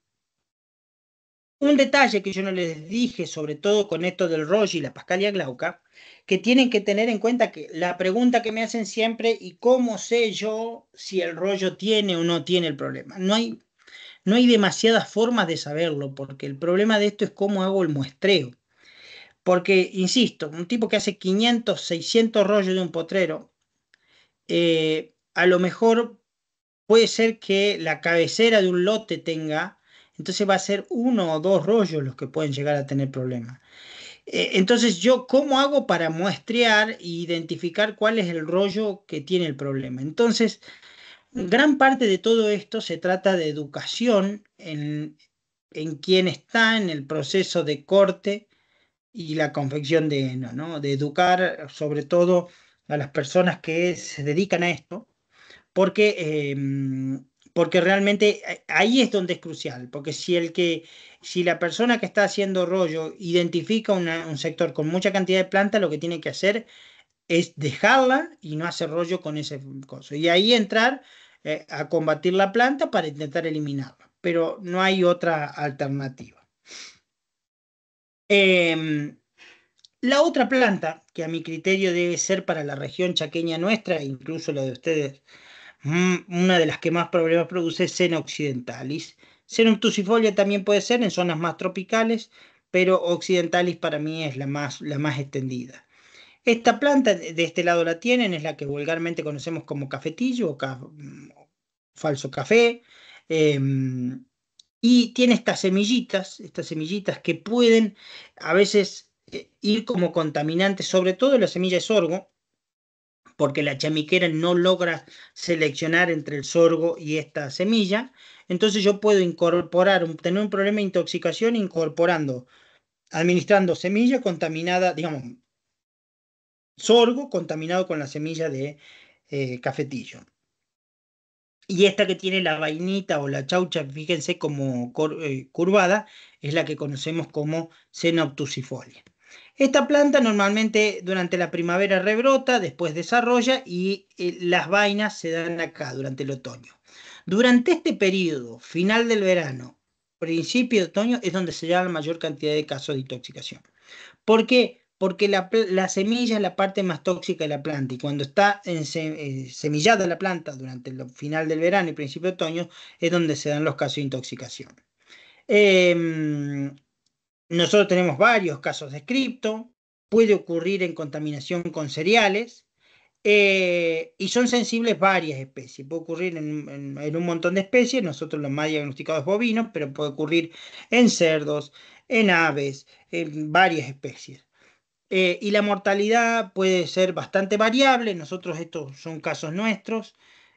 [SPEAKER 2] un detalle que yo no les dije, sobre todo con esto del rollo y la Pascalia glauca, que tienen que tener en cuenta que la pregunta que me hacen siempre, ¿y cómo sé yo si el rollo tiene o no tiene el problema? No hay demasiadas formas de saberlo, porque el problema de esto es cómo hago el muestreo. Porque, insisto, un tipo que hace 500, 600 rollos de un potrero, a lo mejor puede ser que la cabecera de un lote tenga, entonces va a ser uno o dos rollos los que pueden llegar a tener problemas. Entonces yo, ¿cómo hago para muestrear e identificar cuál es el rollo que tiene el problema? Entonces, gran parte de todo esto se trata de educación en quien está en el proceso de corte y la confección de heno, ¿no? De educar sobre todo a las personas que se dedican a esto porque, porque realmente ahí es donde es crucial, porque si la persona que está haciendo rollo identifica un sector con mucha cantidad de planta, lo que tiene que hacer es dejarla y no hacer rollo con ese coso. Y ahí entrar a combatir la planta para intentar eliminarla, pero no hay otra alternativa. Em, la otra planta, que a mi criterio debe ser para la región chaqueña nuestra, incluso la de ustedes, una de las que más problemas produce es Sena occidentalis. Sena obtusifolia también puede ser en zonas más tropicales, pero occidentalis para mí es la más extendida. Esta planta de este lado la tienen, es la que vulgarmente conocemos como cafetillo o falso café, y tiene estas semillitas que pueden a veces ir como contaminantes, sobre todo la semilla de sorgo, porque la chamiquera no logra seleccionar entre el sorgo y esta semilla. Entonces yo puedo tener un problema de intoxicación administrando semilla contaminada, digamos, sorgo contaminado con la semilla de cafetillo. Y esta que tiene la vainita o la chaucha, fíjense como curvada, es la que conocemos como Sena obtusifolia. Esta planta normalmente durante la primavera rebrota, después desarrolla y las vainas se dan acá durante el otoño. Durante este periodo, final del verano, principio de otoño, es donde se da la mayor cantidad de casos de intoxicación. ¿Por qué? Porque la semilla es la parte más tóxica de la planta y cuando está semillada la planta durante el final del verano y principio de otoño es donde se dan los casos de intoxicación. Em, Nosotros tenemos varios casos descriptos, puede ocurrir en contaminación con cereales y son sensibles varias especies. Puede ocurrir en un montón de especies, nosotros los más diagnosticados bovinos, pero puede ocurrir en cerdos, en aves, en varias especies. Y la mortalidad puede ser bastante variable. Nosotros, estos son casos nuestros.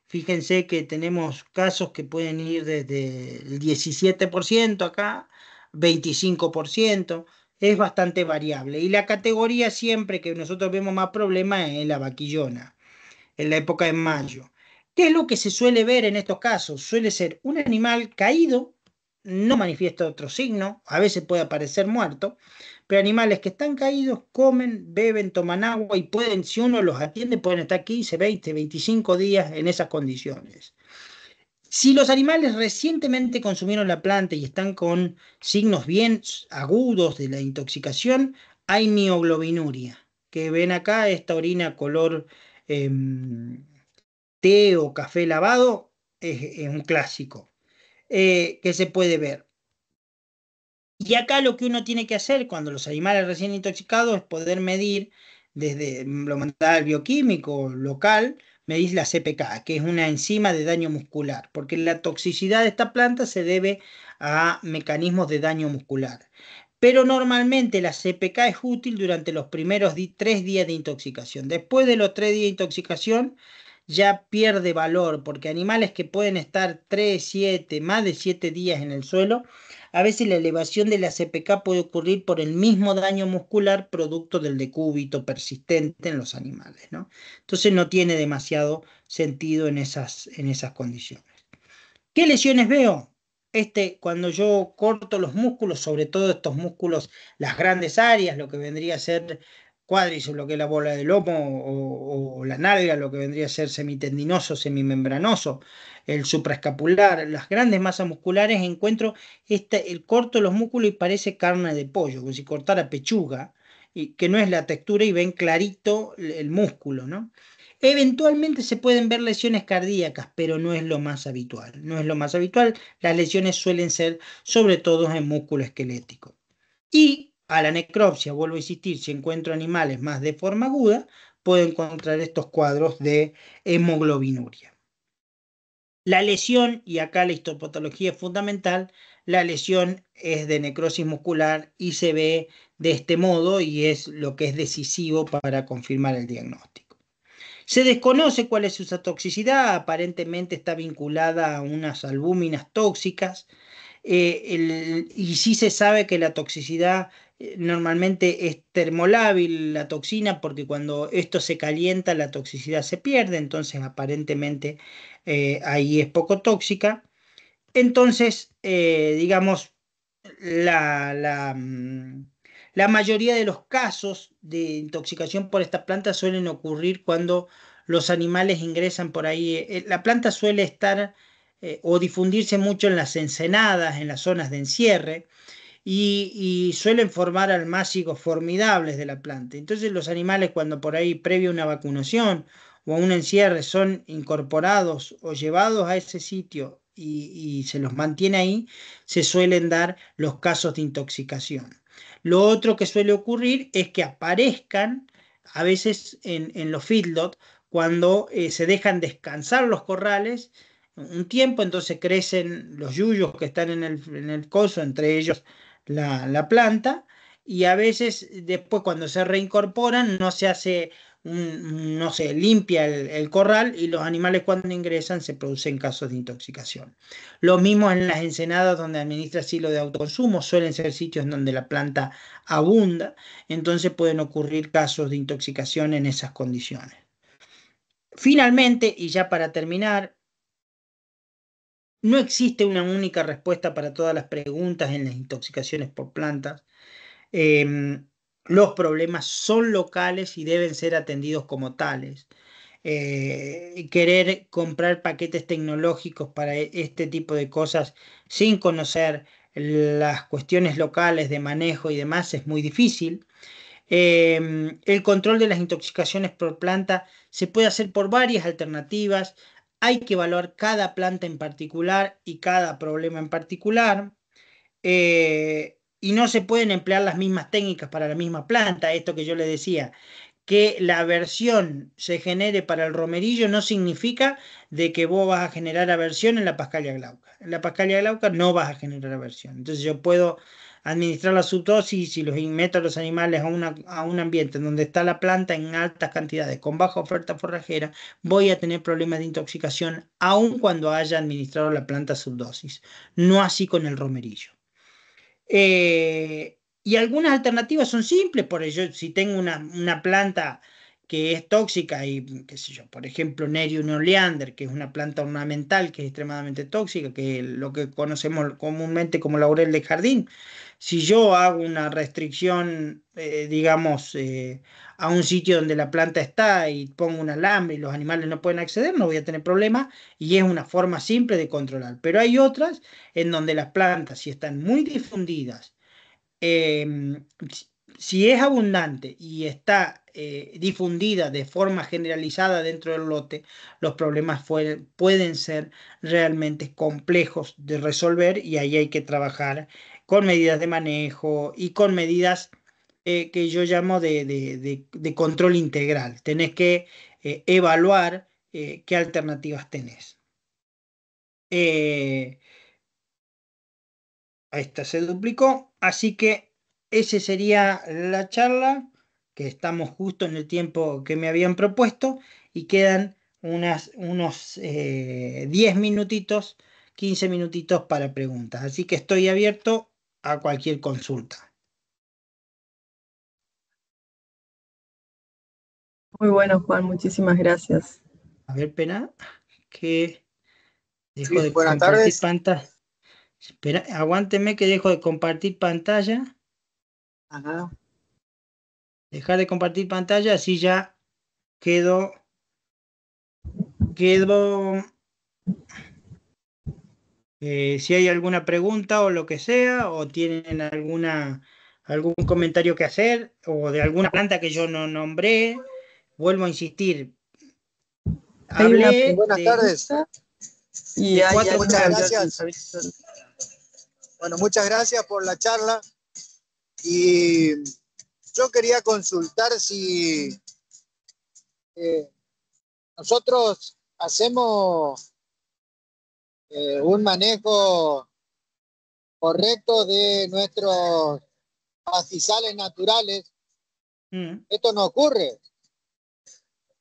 [SPEAKER 2] Fíjense que tenemos casos que pueden ir desde el 17% acá, 25%. Es bastante variable. Y la categoría siempre que nosotros vemos más problemas es la vaquillona, en la época de mayo. ¿Qué es lo que se suele ver en estos casos? Suele ser un animal caído, no manifiesta otro signo, a veces puede aparecer muerto, pero animales que están caídos comen, beben, toman agua y pueden, si uno los atiende, pueden estar 15, 20, 25 días en esas condiciones. Si los animales recientemente consumieron la planta y están con signos bien agudos de la intoxicación, hay mioglobinuria, que ven acá, esta orina color em, té o café lavado, es un clásico que se puede ver. Y acá lo que uno tiene que hacer cuando los animales recién intoxicados es poder medir, desde lo mandada al bioquímico local, medir la CPK, que es una enzima de daño muscular, porque la toxicidad de esta planta se debe a mecanismos de daño muscular. Pero normalmente la CPK es útil durante los primeros 3 días de intoxicación. Después de los 3 días de intoxicación ya pierde valor, porque animales que pueden estar 3, 7, más de 7 días en el suelo, a veces la elevación de la CPK puede ocurrir por el mismo daño muscular producto del decúbito persistente en los animales, ¿no? Entonces no tiene demasiado sentido en esas condiciones. ¿Qué lesiones veo? Cuando yo corto los músculos, sobre todo estos músculos, las grandes áreas, lo que vendría a ser cuádriceps, lo que es la bola del lomo, o la nalga, lo que vendría a ser semitendinoso, semimembranoso, el supraescapular, las grandes masas musculares, encuentro el corto los músculos y parece carne de pollo, como si cortara pechuga, y que no es la textura y ven clarito el músculo, ¿no? Eventualmente se pueden ver lesiones cardíacas, pero no es lo más habitual. No es lo más habitual. Las lesiones suelen ser sobre todo en músculo esquelético. Y a la necropsia, vuelvo a insistir, si encuentro animales más de forma aguda, puedo encontrar estos cuadros de hemoglobinuria. La lesión, y acá la histopatología es fundamental, la lesión es de necrosis muscular y se ve de este modo y es lo que es decisivo para confirmar el diagnóstico. Se desconoce cuál es su toxicidad, aparentemente está vinculada a unas albúminas tóxicas, y sí se sabe que la toxicidad normalmente es termolábil, la toxina, porque cuando esto se calienta la toxicidad se pierde, entonces aparentemente ahí es poco tóxica. Entonces, digamos, la mayoría de los casos de intoxicación por esta planta suelen ocurrir cuando los animales ingresan por ahí. La planta suele estar o difundirse mucho en las ensenadas, en las zonas de encierre, y suelen formar almácigos formidables de la planta. Entonces los animales cuando por ahí previo a una vacunación o a un encierre son incorporados o llevados a ese sitio y se los mantiene ahí, se suelen dar los casos de intoxicación. Lo otro que suele ocurrir es que aparezcan a veces en los feedlots cuando se dejan descansar los corrales un tiempo, entonces crecen los yuyos que están en el coso, entre ellos la planta, y a veces después cuando se reincorporan no se hace, no se limpia el corral y los animales cuando ingresan se producen casos de intoxicación. Lo mismo en las ensenadas donde administra asilo de autoconsumo, suelen ser sitios en donde la planta abunda, entonces pueden ocurrir casos de intoxicación en esas condiciones. Finalmente, y ya para terminar, no existe una única respuesta para todas las preguntas en las intoxicaciones por plantas. Eh, los problemas son locales y deben ser atendidos como tales. Querer comprar paquetes tecnológicos para este tipo de cosas sin conocer las cuestiones locales de manejo y demás es muy difícil. El control de las intoxicaciones por planta se puede hacer por varias alternativas. Hay que evaluar cada planta en particular y cada problema en particular. Y no se pueden emplear las mismas técnicas para la misma planta. Esto que yo le decía, que la aversión se genere para el romerillo no significa de que vos vas a generar aversión en la Pascalia glauca. En la Pascalia glauca no vas a generar aversión. Entonces yo puedo administrar la subdosis y los meto a los animales a un ambiente en donde está la planta en altas cantidades, con baja oferta forrajera, voy a tener problemas de intoxicación aun cuando haya administrado la planta subdosis. No así con el romerillo. Y algunas alternativas son simples, por ello, si tengo una planta que es tóxica y, qué sé yo, por ejemplo, Nerium oleander, que es una planta ornamental que es extremadamente tóxica, que es lo que conocemos comúnmente como laurel de jardín, si yo hago una restricción, digamos, a un sitio donde la planta está y pongo un alambre y los animales no pueden acceder, no voy a tener problema y es una forma simple de controlar. Pero hay otras en donde las plantas, si están muy difundidas, eh, si es abundante y está difundida de forma generalizada dentro del lote, los problemas pueden ser realmente complejos de resolver y ahí hay que trabajar con medidas de manejo y con medidas que yo llamo de control integral. Tenés que evaluar qué alternativas tenés. Eh, Ahí está, se duplicó. Así que esa sería la charla, que estamos justo en el tiempo que me habían propuesto y quedan unos 10 minutitos, 15 minutitos para preguntas. Así que estoy abierto a cualquier consulta.
[SPEAKER 3] Muy bueno, Juan, muchísimas gracias.
[SPEAKER 2] A ver, espera, que dejo
[SPEAKER 4] Sí,
[SPEAKER 2] de
[SPEAKER 4] buenas
[SPEAKER 2] compartir
[SPEAKER 4] tardes.
[SPEAKER 2] pantalla. Espera, aguánteme que dejo de compartir pantalla.
[SPEAKER 4] Ajá.
[SPEAKER 2] Dejar de compartir pantalla, así ya quedo. Si hay alguna pregunta o lo que sea, o tienen algún comentario que hacer, o de alguna planta que yo no nombré, vuelvo a insistir,
[SPEAKER 3] Hay una
[SPEAKER 2] hablé
[SPEAKER 4] Buenas tardes.
[SPEAKER 3] pregunta y
[SPEAKER 2] de
[SPEAKER 3] hay
[SPEAKER 2] cuatro
[SPEAKER 3] alguien que
[SPEAKER 4] Muchas
[SPEAKER 3] abrió
[SPEAKER 2] plantas.
[SPEAKER 4] gracias.
[SPEAKER 3] el-
[SPEAKER 4] Bueno, muchas gracias por la charla. Y yo quería consultar si eh, nosotros hacemos un manejo correcto de nuestros pastizales naturales.
[SPEAKER 2] Mm.
[SPEAKER 4] Esto no ocurre.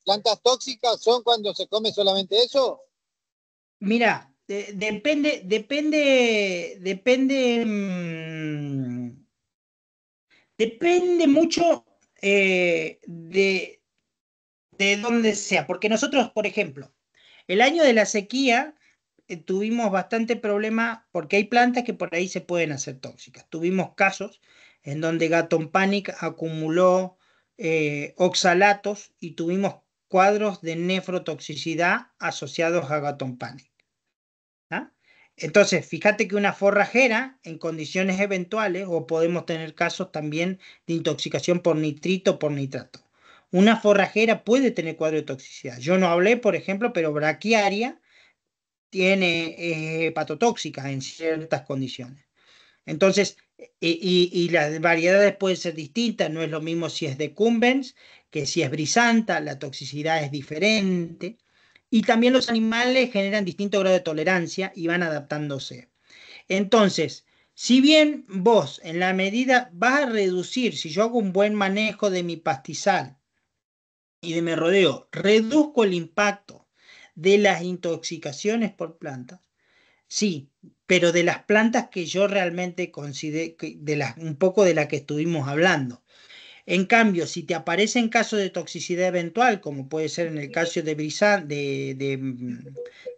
[SPEAKER 4] ¿Plantas tóxicas son cuando se come solamente eso?
[SPEAKER 2] Mira, depende mucho de dónde sea, porque nosotros, por ejemplo, el año de la sequía tuvimos bastante problema porque hay plantas que por ahí se pueden hacer tóxicas. Tuvimos casos en donde Gatton Panic acumuló oxalatos y tuvimos cuadros de nefrotoxicidad asociados a Gatton Panic. ¿Ah? Entonces, fíjate que una forrajera en condiciones eventuales, o podemos tener casos también de intoxicación por nitrito o por nitrato. Una forrajera puede tener cuadro de toxicidad. Yo no hablé, por ejemplo, pero braquiaria tiene hepatotóxica en ciertas condiciones. Entonces, y las variedades pueden ser distintas, no es lo mismo si es decumbens que si es brisanta, la toxicidad es diferente. Y también los animales generan distinto grado de tolerancia y van adaptándose. Entonces, si bien vos en la medida vas a reducir, si yo hago un buen manejo de mi pastizal y de mi rodeo, reduzco el impacto de las intoxicaciones por plantas. Sí, pero de las plantas que yo realmente considero, un poco de la que estuvimos hablando. En cambio, si te aparecen casos de toxicidad eventual, como puede ser en el caso de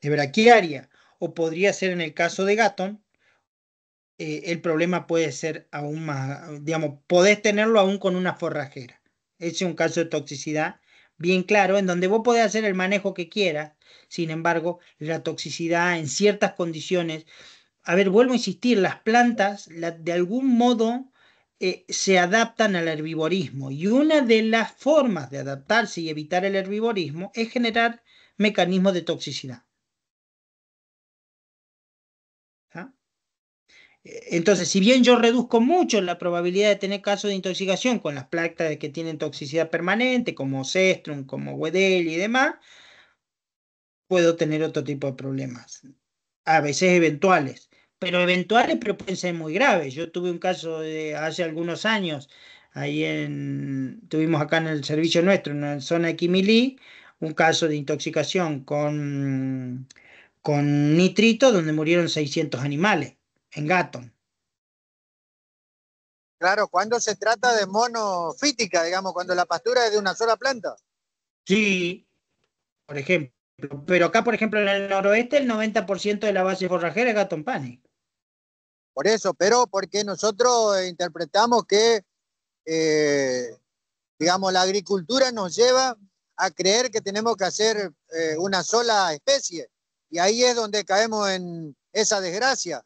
[SPEAKER 2] braquiaria, o podría ser en el caso de Gatton, el problema puede ser aún más, digamos, podés tenerlo aún con una forrajera. Ese es un caso de toxicidad bien claro, en donde vos podés hacer el manejo que quieras, sin embargo, la toxicidad en ciertas condiciones, a ver, vuelvo a insistir, las plantas de algún modo se adaptan al herbivorismo y una de las formas de adaptarse y evitar el herbivorismo es generar mecanismos de toxicidad. ¿Ah? Entonces, si bien yo reduzco mucho la probabilidad de tener casos de intoxicación con las plantas que tienen toxicidad permanente, como Cestrum, como Wedelia y demás, puedo tener otro tipo de problemas, a veces eventuales, pero pueden ser muy graves. Yo tuve un caso de hace algunos años, tuvimos acá en el servicio nuestro, en la zona de Quimilí, un caso de intoxicación con nitrito donde murieron 600 animales en gato.
[SPEAKER 4] Claro, cuando se trata de monofítica, digamos, cuando la pastura es de una sola planta.
[SPEAKER 2] Sí, por ejemplo. Pero acá, por ejemplo, en el noroeste, el 90% de la base forrajera es Gatton Panic.
[SPEAKER 4] Por eso, pero porque nosotros interpretamos que, digamos, la agricultura nos lleva a creer que tenemos que hacer una sola especie. Y ahí es donde caemos en esa desgracia.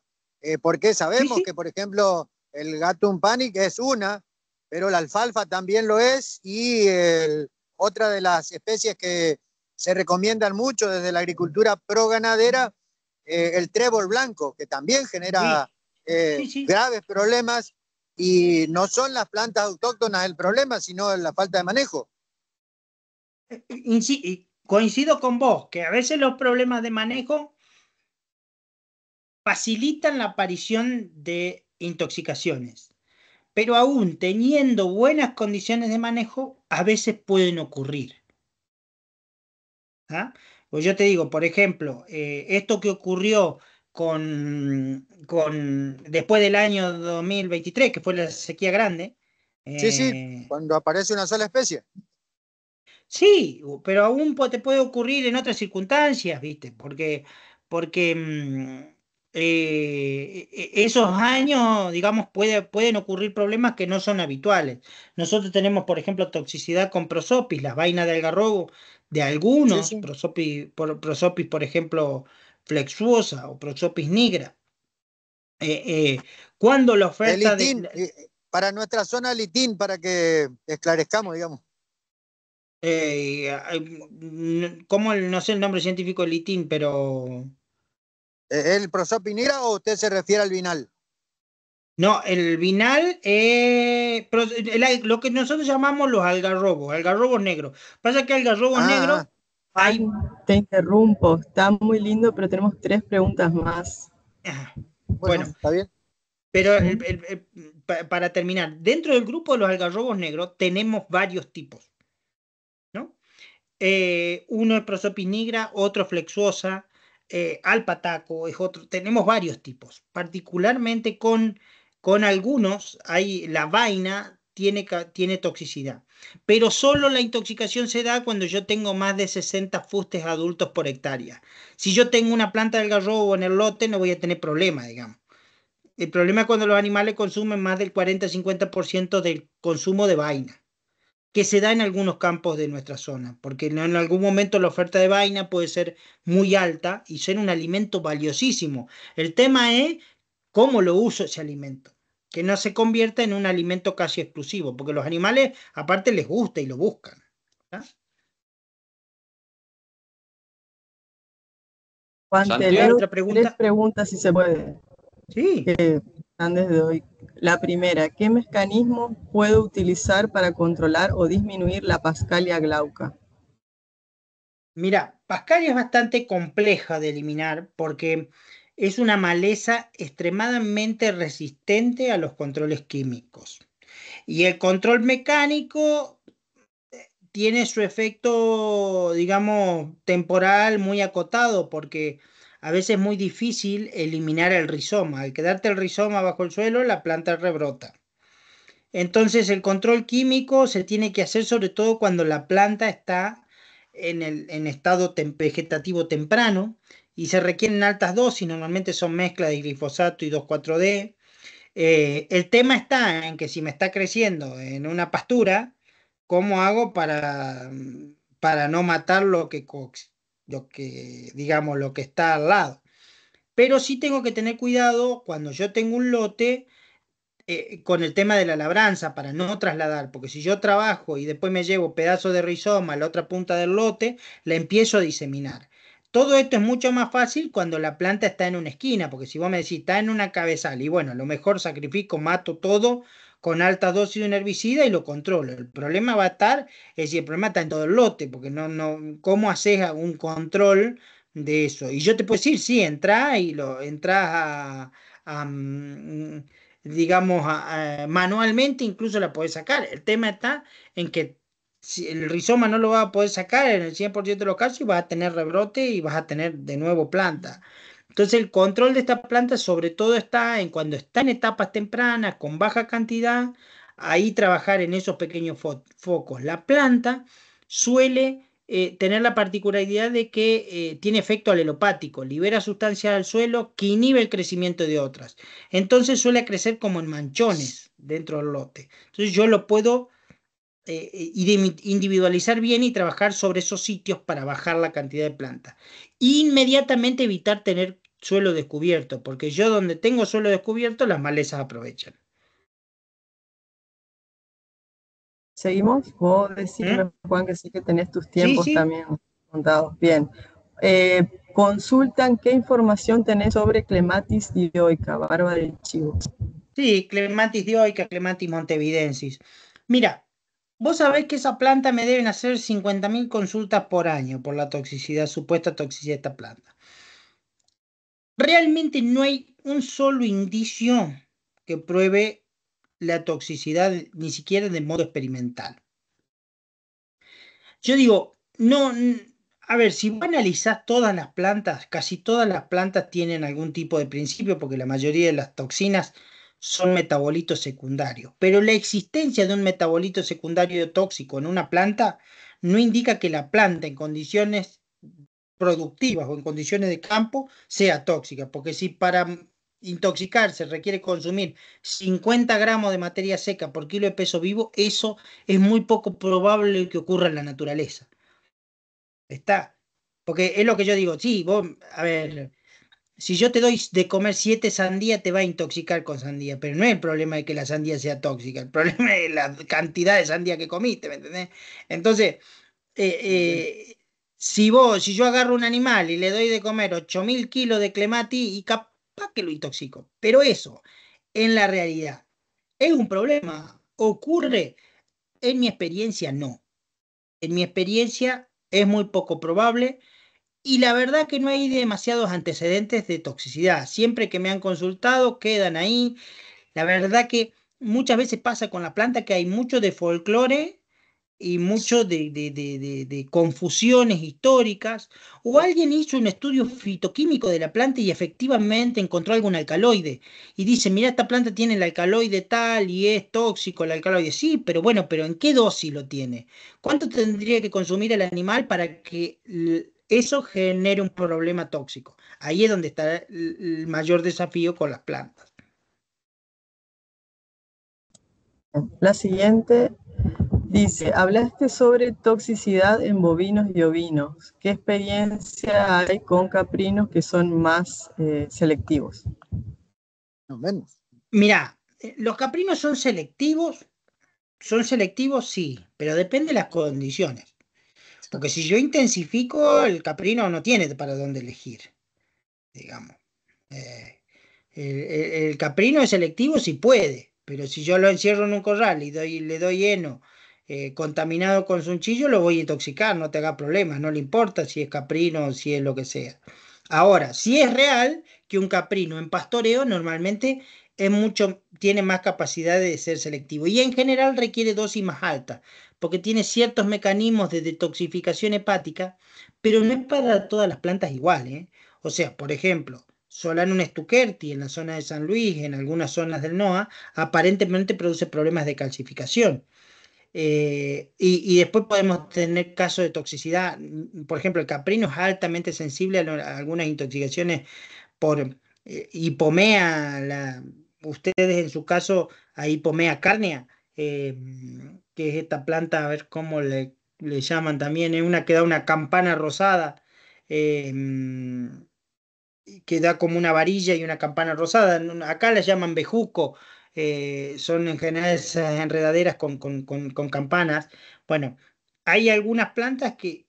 [SPEAKER 4] Porque
[SPEAKER 2] Sí,
[SPEAKER 4] sabemos
[SPEAKER 2] sí.
[SPEAKER 4] que, por ejemplo, el Gatun Panic es una, pero la alfalfa también lo es. Y otra de las especies que se recomiendan mucho desde la agricultura pro ganadera, el trébol blanco, que también genera
[SPEAKER 2] Sí, sí, sí.
[SPEAKER 4] graves problemas y no son las plantas autóctonas el problema, sino la falta de manejo.
[SPEAKER 2] Y coincido con vos, que a veces los problemas de manejo facilitan la aparición de intoxicaciones, pero aún teniendo buenas condiciones de manejo, a veces pueden ocurrir. ¿Ah? Pues yo te digo, por ejemplo, esto que ocurrió después del año 2023, que fue la sequía grande,
[SPEAKER 4] Sí, sí,
[SPEAKER 2] eh,
[SPEAKER 4] cuando aparece una sola especie.
[SPEAKER 2] sí, pero aún te puede ocurrir en otras circunstancias, ¿viste? Porque esos años, digamos, pueden ocurrir problemas que no son habituales. Nosotros tenemos, por ejemplo, toxicidad con prosopis, las vainas de algarrobo de
[SPEAKER 4] Sí,
[SPEAKER 2] algunos,
[SPEAKER 4] sí.
[SPEAKER 2] prosopis, por ejemplo, flexuosa o prosopis nigra. Eh, cuando la
[SPEAKER 4] El
[SPEAKER 2] oferta
[SPEAKER 4] litín, para nuestra zona litín, para que esclarezcamos, digamos.
[SPEAKER 2] ¿Cómo no sé el nombre científico del litín, pero...
[SPEAKER 4] ¿El prosopinira o usted se refiere al vinal?
[SPEAKER 2] No, el vinal, lo que nosotros llamamos los algarrobos negros. Pasa que algarrobo
[SPEAKER 4] Ah,
[SPEAKER 2] negro hay,
[SPEAKER 3] Juan, te interrumpo, está muy lindo, pero tenemos 3 preguntas más.
[SPEAKER 4] bueno,
[SPEAKER 2] bueno,
[SPEAKER 4] está bien.
[SPEAKER 2] pero
[SPEAKER 3] ¿Sí?
[SPEAKER 2] para terminar, dentro del grupo de los algarrobos negros tenemos varios tipos, ¿no? Uno es Prosopis nigra, otro flexuosa, alpataco es otro. Tenemos varios tipos. Particularmente con algunos, la vaina tiene toxicidad. Pero solo la intoxicación se da cuando yo tengo más de 60 fustes adultos por hectárea. Si yo tengo una planta de algarrobo en el lote, no voy a tener problema, digamos. El problema es cuando los animales consumen más del 40-50% del consumo de vaina que se da en algunos campos de nuestra zona, porque en algún momento la oferta de vaina puede ser muy alta y ser un alimento valiosísimo. El tema es cómo lo uso ese alimento, que no se convierta en un alimento casi exclusivo, porque los animales aparte les gusta y lo buscan. ¿Ah?
[SPEAKER 3] Juan, te
[SPEAKER 5] Santiago,
[SPEAKER 3] leo
[SPEAKER 2] ¿Otra
[SPEAKER 3] 3
[SPEAKER 2] pregunta?
[SPEAKER 3] preguntas si se puede,
[SPEAKER 2] Sí.
[SPEAKER 3] que están desde hoy. La primera, ¿qué mecanismo puedo utilizar para controlar o disminuir la Pascalia glauca?
[SPEAKER 2] Mira, Pascalia es bastante compleja de eliminar porque es una maleza extremadamente resistente a los controles químicos. Y el control mecánico tiene su efecto, digamos, temporal muy acotado, porque a veces es muy difícil eliminar el rizoma. Al quedarte el rizoma bajo el suelo, la planta rebrota. Entonces, el control químico se tiene que hacer sobre todo cuando la planta está en estado vegetativo temprano y se requieren altas dosis, normalmente son mezclas de glifosato y 2,4-D. El tema está en que si me está creciendo en una pastura, ¿cómo hago para no matar digamos, lo que está al lado? Pero sí tengo que tener cuidado cuando yo tengo un lote con el tema de la labranza para no trasladar, porque si yo trabajo y después me llevo pedazos de rizoma a la otra punta del lote, la empiezo a diseminar. Todo esto es mucho más fácil cuando la planta está en una esquina, porque si vos me decís, está en una cabezal, y bueno, a lo mejor sacrifico, mato todo con alta dosis de un herbicida y lo controlo. El problema va a estar, es decir, el problema está en todo el lote, porque ¿cómo haces un control de eso? Y yo te puedo decir, sí, entrás a, digamos, manualmente incluso la podés sacar. El tema está en que si el rizoma no lo va a poder sacar en el 100% de los casos y vas a tener rebrote y vas a tener de nuevo planta. Entonces el control de esta planta sobre todo está en cuando está en etapas tempranas, con baja cantidad, ahí trabajar en esos pequeños focos. La planta suele tener la particularidad de que tiene efecto alelopático, libera sustancias al suelo que inhibe el crecimiento de otras. Entonces suele crecer como en manchones dentro del lote. Entonces yo lo puedo individualizar bien y trabajar sobre esos sitios para bajar la cantidad de planta. Inmediatamente evitar tener suelo descubierto, porque yo donde tengo suelo descubierto, las malezas aprovechan.
[SPEAKER 3] ¿Seguimos? Vos
[SPEAKER 2] ¿Mm?
[SPEAKER 3] decime, Juan, que sí que tenés tus
[SPEAKER 2] Sí,
[SPEAKER 3] tiempos
[SPEAKER 2] sí.
[SPEAKER 3] también contados. Bien. Consultan qué información tenés sobre Clematis dioica, barba de chivo.
[SPEAKER 2] Sí, Clematis dioica, Clematis montevidensis. Mira, vos sabés que esa planta me deben hacer 50.000 consultas por año por la toxicidad, supuesta toxicidad de esta planta. Realmente no hay un solo indicio que pruebe la toxicidad, ni siquiera de modo experimental. Yo digo, no, a ver, si vos analizás todas las plantas, casi todas las plantas tienen algún tipo de principio, porque la mayoría de las toxinas son metabolitos secundarios, pero la existencia de un metabolito secundario tóxico en una planta no indica que la planta en condiciones productivas o en condiciones de campo sea tóxica, porque si para intoxicarse requiere consumir 50 gramos de materia seca por kilo de peso vivo, eso es muy poco probable que ocurra en la naturaleza. Está. Porque es lo que yo digo, sí, vos, a ver, si yo te doy de comer 7 sandías, te va a intoxicar con sandía, pero no es el problema de que la sandía sea tóxica, el problema es la cantidad de sandía que comiste, ¿me entendés? Entonces, eh,
[SPEAKER 4] Entiendo.
[SPEAKER 2] si yo agarro un animal y le doy de comer 8.000 kilos de clematis y capaz que lo intoxico, pero eso, en la realidad, ¿es un problema? ¿Ocurre? En mi experiencia, no. En mi experiencia es muy poco probable y la verdad que no hay demasiados antecedentes de toxicidad. Siempre que me han consultado quedan ahí. La verdad que muchas veces pasa con la planta que hay mucho de folclore y mucho de confusiones históricas, o alguien hizo un estudio fitoquímico de la planta y efectivamente encontró algún alcaloide y dice, mira, esta planta tiene el alcaloide tal y es tóxico el alcaloide. Sí, pero bueno, pero ¿en qué dosis lo tiene? ¿Cuánto tendría que consumir el animal para que eso genere un problema tóxico? Ahí es donde está el mayor desafío con las plantas.
[SPEAKER 3] La siguiente dice, hablaste sobre toxicidad en bovinos y ovinos. ¿Qué experiencia hay con caprinos que son más selectivos?
[SPEAKER 4] No menos.
[SPEAKER 2] Mira, los caprinos son selectivos, sí, pero depende de las condiciones. Porque si yo intensifico, el caprino no tiene para dónde elegir, digamos. Eh, el caprino es selectivo si puede, pero si yo lo encierro en un corral y le doy heno contaminado con sunchillo, lo voy a intoxicar, no te haga problemas, no le importa si es caprino o si es lo que sea. Ahora, si es real que un caprino en pastoreo normalmente tiene más capacidad de ser selectivo y en general requiere dosis más altas, porque tiene ciertos mecanismos de detoxificación hepática, pero no es para todas las plantas igual, ¿eh? O sea, por ejemplo, Solanum stuckerti en la zona de San Luis, en algunas zonas del NOA, aparentemente produce problemas de calcificación. Y después podemos tener casos de toxicidad. Por ejemplo, el caprino es altamente sensible a algunas intoxicaciones por hipomea, ustedes en su caso a Hipomea carnea, que es esta planta, a ver cómo le llaman también, es una que da una campana rosada, eh, que da como una varilla y una campana rosada. Acá la llaman bejuco, son en general esas enredaderas con campanas. Bueno, hay algunas plantas que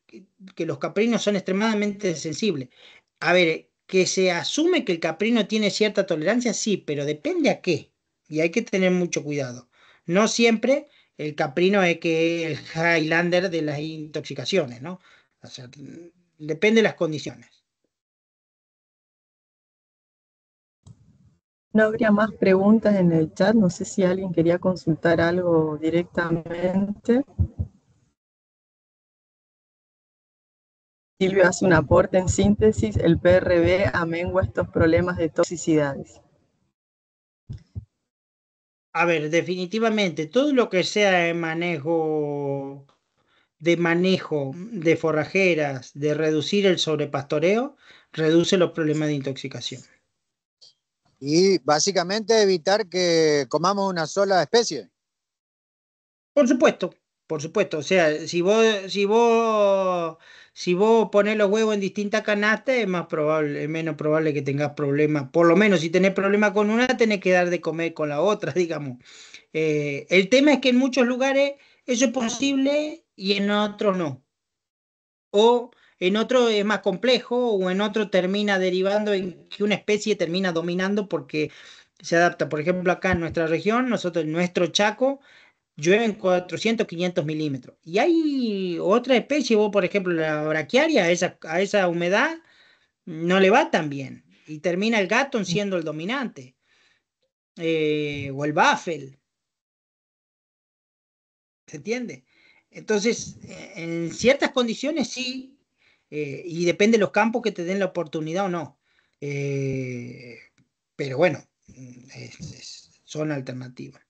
[SPEAKER 2] los caprinos son extremadamente sensibles. A ver, que se asume que el caprino tiene cierta tolerancia, sí, pero depende a qué. Y hay que tener mucho cuidado. No siempre el caprino es que el Highlander de las intoxicaciones, ¿no? O sea, depende de las condiciones.
[SPEAKER 3] No habría más preguntas en el chat, no sé si alguien quería consultar algo directamente. Silvio hace un aporte en síntesis, el PRB amengua estos problemas de toxicidades.
[SPEAKER 2] A ver, definitivamente, todo lo que sea de manejo de forrajeras, de reducir el sobrepastoreo, reduce los problemas de intoxicación.
[SPEAKER 4] Y básicamente evitar que comamos una sola especie.
[SPEAKER 2] Por supuesto, por supuesto. O sea, si vos ponés los huevos en distintas canastas, es más probable, es menos probable que tengas problemas. Por lo menos si tenés problemas con una, tenés que dar de comer con la otra, digamos. El tema es que en muchos lugares eso es posible y en otros no. O en otro es más complejo, o en otro termina derivando en que una especie termina dominando porque se adapta. Por ejemplo, acá en nuestra región, nosotros, en nuestro Chaco, llueven 400, 500 milímetros. Y hay otra especie, vos, por ejemplo, la braquiaria, a esa humedad no le va tan bien. Y termina el gato siendo el dominante. O el Baffel, ¿se entiende? Entonces, en ciertas condiciones sí, y depende de los campos que te den la oportunidad o no. Eh, pero bueno, son alternativas.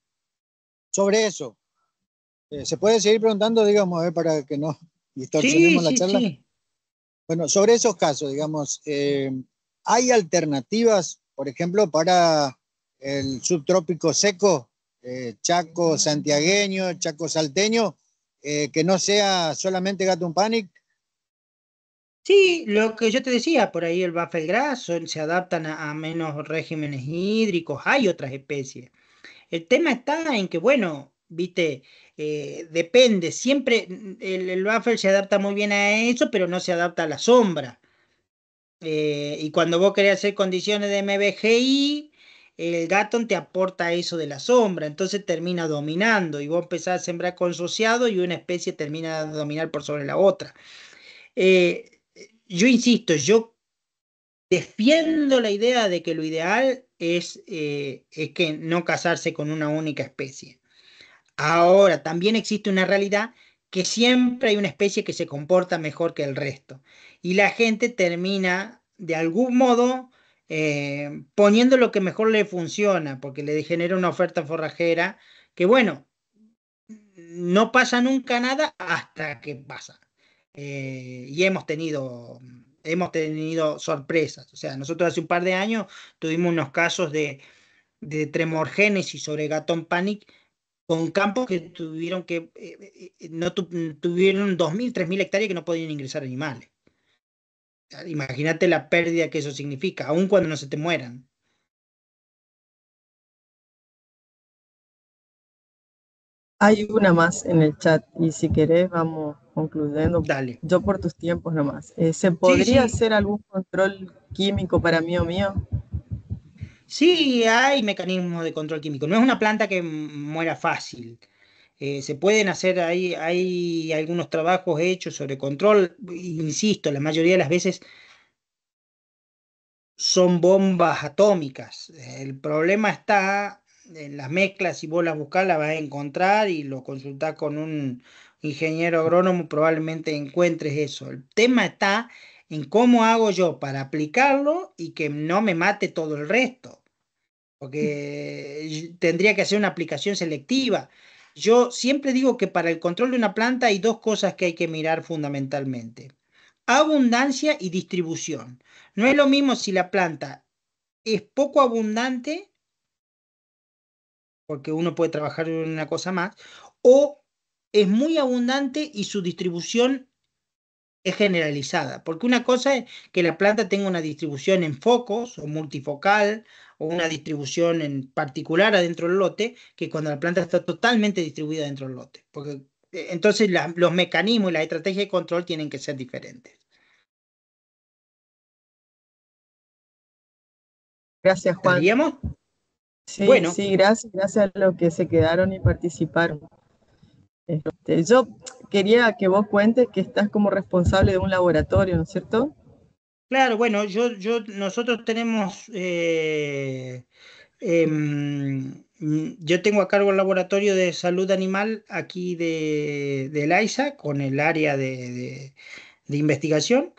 [SPEAKER 4] Sobre eso, ¿se puede seguir preguntando, digamos, para que no
[SPEAKER 2] Sí,
[SPEAKER 4] distorsionemos la
[SPEAKER 2] sí,
[SPEAKER 4] charla?
[SPEAKER 2] sí.
[SPEAKER 4] Bueno, sobre esos casos, digamos, ¿hay alternativas, por ejemplo, para el subtrópico seco, Chaco santiagueño, Chaco salteño, que no sea solamente Gatun Panic?
[SPEAKER 2] Sí, lo que yo te decía, por ahí el Baffelgras se adaptan a menos regímenes hídricos, hay otras especies. El tema está en que, bueno, viste, depende, siempre el Baffel se adapta muy bien a eso, pero no se adapta a la sombra. Y cuando vos querés hacer condiciones de MBGI, el Gatton te aporta eso de la sombra, entonces termina dominando y vos empezás a sembrar consociado y una especie termina de dominar por sobre la otra. Yo insisto, yo defiendo la idea de que lo ideal es que no casarse con una única especie. Ahora, también existe una realidad que siempre hay una especie que se comporta mejor que el resto. Y la gente termina, de algún modo, poniendo lo que mejor le funciona, porque le genera una oferta forrajera que, bueno, no pasa nunca nada hasta que pasa. Y hemos tenido sorpresas. O sea, nosotros hace un par de años tuvimos unos casos de tremorgénesis sobre Gatón Panic con campos que no tuvieron 2.000, 3.000 hectáreas que no podían ingresar animales. Imagínate la pérdida que eso significa, aun cuando no se te mueran.
[SPEAKER 3] Hay una más en el chat y si querés vamos concluyendo.
[SPEAKER 2] Dale.
[SPEAKER 3] Yo por tus tiempos nomás. ¿Se
[SPEAKER 2] Sí,
[SPEAKER 3] podría
[SPEAKER 2] sí,
[SPEAKER 3] hacer algún control químico para mío mío?
[SPEAKER 2] sí, hay mecanismos de control químico. No es una planta que muera fácil. Se pueden hacer, hay algunos trabajos hechos sobre control. Insisto, la mayoría de las veces son bombas atómicas. El problema está en las mezclas, si vos las buscás las vas a encontrar y lo consultás con un ingeniero agrónomo, probablemente encuentres eso. El tema está en cómo hago yo para aplicarlo y que no me mate todo el resto, porque tendría que hacer una aplicación selectiva. Yo siempre digo que para el control de una planta hay dos cosas que hay que mirar fundamentalmente: abundancia y distribución. No es lo mismo si la planta es poco abundante porque uno puede trabajar en una cosa más, o es muy abundante y su distribución es generalizada, porque una cosa es que la planta tenga una distribución en focos o multifocal o una distribución en particular adentro del lote, que cuando la planta está totalmente distribuida dentro del lote, porque entonces los mecanismos y la estrategia de control tienen que ser diferentes.
[SPEAKER 3] Gracias, Juan.
[SPEAKER 2] ¿Estaríamos?
[SPEAKER 3] Sí,
[SPEAKER 2] Bueno,
[SPEAKER 3] sí, gracias a los que se quedaron y participaron. Yo quería que vos cuentes que estás como responsable de un laboratorio, ¿no es cierto?
[SPEAKER 2] claro, bueno, nosotros tenemos, yo tengo a cargo el laboratorio de salud animal aquí de LAISA con el área de investigación.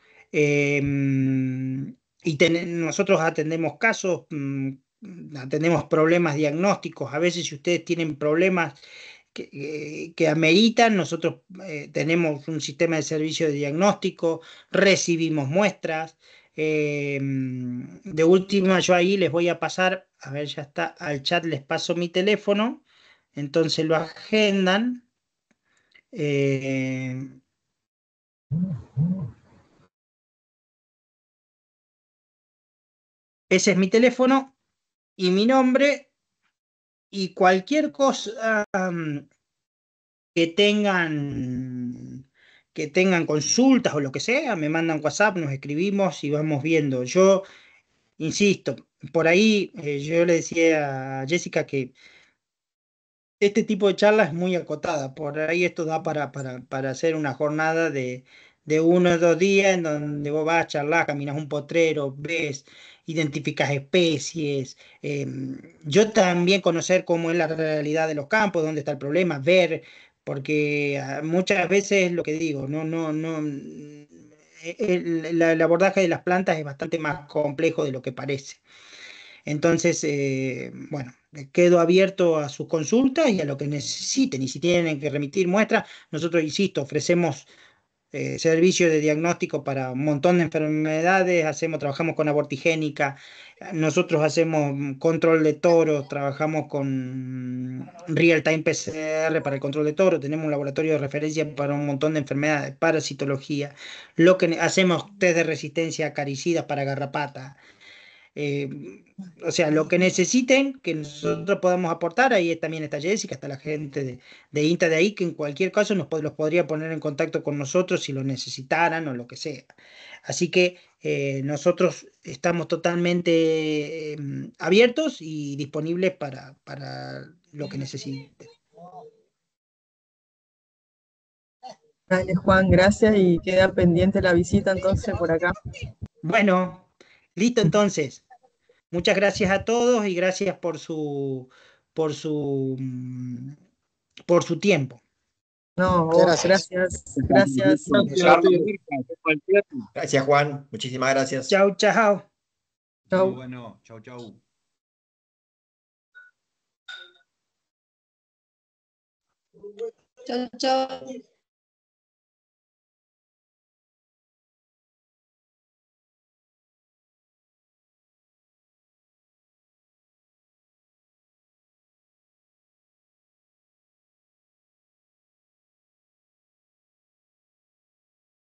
[SPEAKER 2] Y nosotros atendemos casos, atendemos problemas diagnósticos. A veces si ustedes tienen problemas que ameritan, nosotros tenemos un sistema de servicio de diagnóstico, recibimos muestras. De última, yo ahí les voy a pasar, a ver, ya está, al chat les paso mi teléfono, entonces lo agendan. eh, Ese es mi teléfono y mi nombre, y cualquier cosa que tengan consultas o lo que sea, me mandan WhatsApp, nos escribimos y vamos viendo. Yo insisto, por ahí yo le decía a Jessica que este tipo de charla es muy acotada. Por ahí esto da para hacer una jornada de 1 o 2 días en donde vos vas a charlar, caminas un potrero, ves, identificas especies. Yo también conocer cómo es la realidad de los campos, dónde está el problema, ver, porque muchas veces lo que digo, no. El abordaje de las plantas es bastante más complejo de lo que parece. Entonces, bueno, quedo abierto a sus consultas y a lo que necesiten. Y si tienen que remitir muestras, nosotros, insisto, ofrecemos servicio de diagnóstico para un montón de enfermedades, trabajamos con abortigénica, nosotros hacemos control de toros, trabajamos con real-time PCR para el control de toros, tenemos un laboratorio de referencia para un montón de enfermedades, parasitología, hacemos test de resistencia a acaricidas para garrapata. Eh, o sea, lo que necesiten que nosotros podamos aportar, ahí también está Jessica, está la gente de INTA de ahí, que en cualquier caso los podría poner en contacto con nosotros si lo necesitaran o lo que sea. Así que nosotros estamos totalmente abiertos y disponibles para lo que necesiten.
[SPEAKER 3] Dale, Juan, gracias y queda pendiente la visita entonces por acá.
[SPEAKER 2] Bueno, listo entonces. Muchas gracias a todos y gracias por su, mm, por su tiempo.
[SPEAKER 3] No,
[SPEAKER 4] Muchas
[SPEAKER 3] vos,
[SPEAKER 4] gracias.
[SPEAKER 3] gracias.
[SPEAKER 1] Gracias, Juan. Muchísimas gracias.
[SPEAKER 2] Chau, chau.
[SPEAKER 3] Chau.
[SPEAKER 5] Bueno, chau, chau.
[SPEAKER 6] Chao, chao.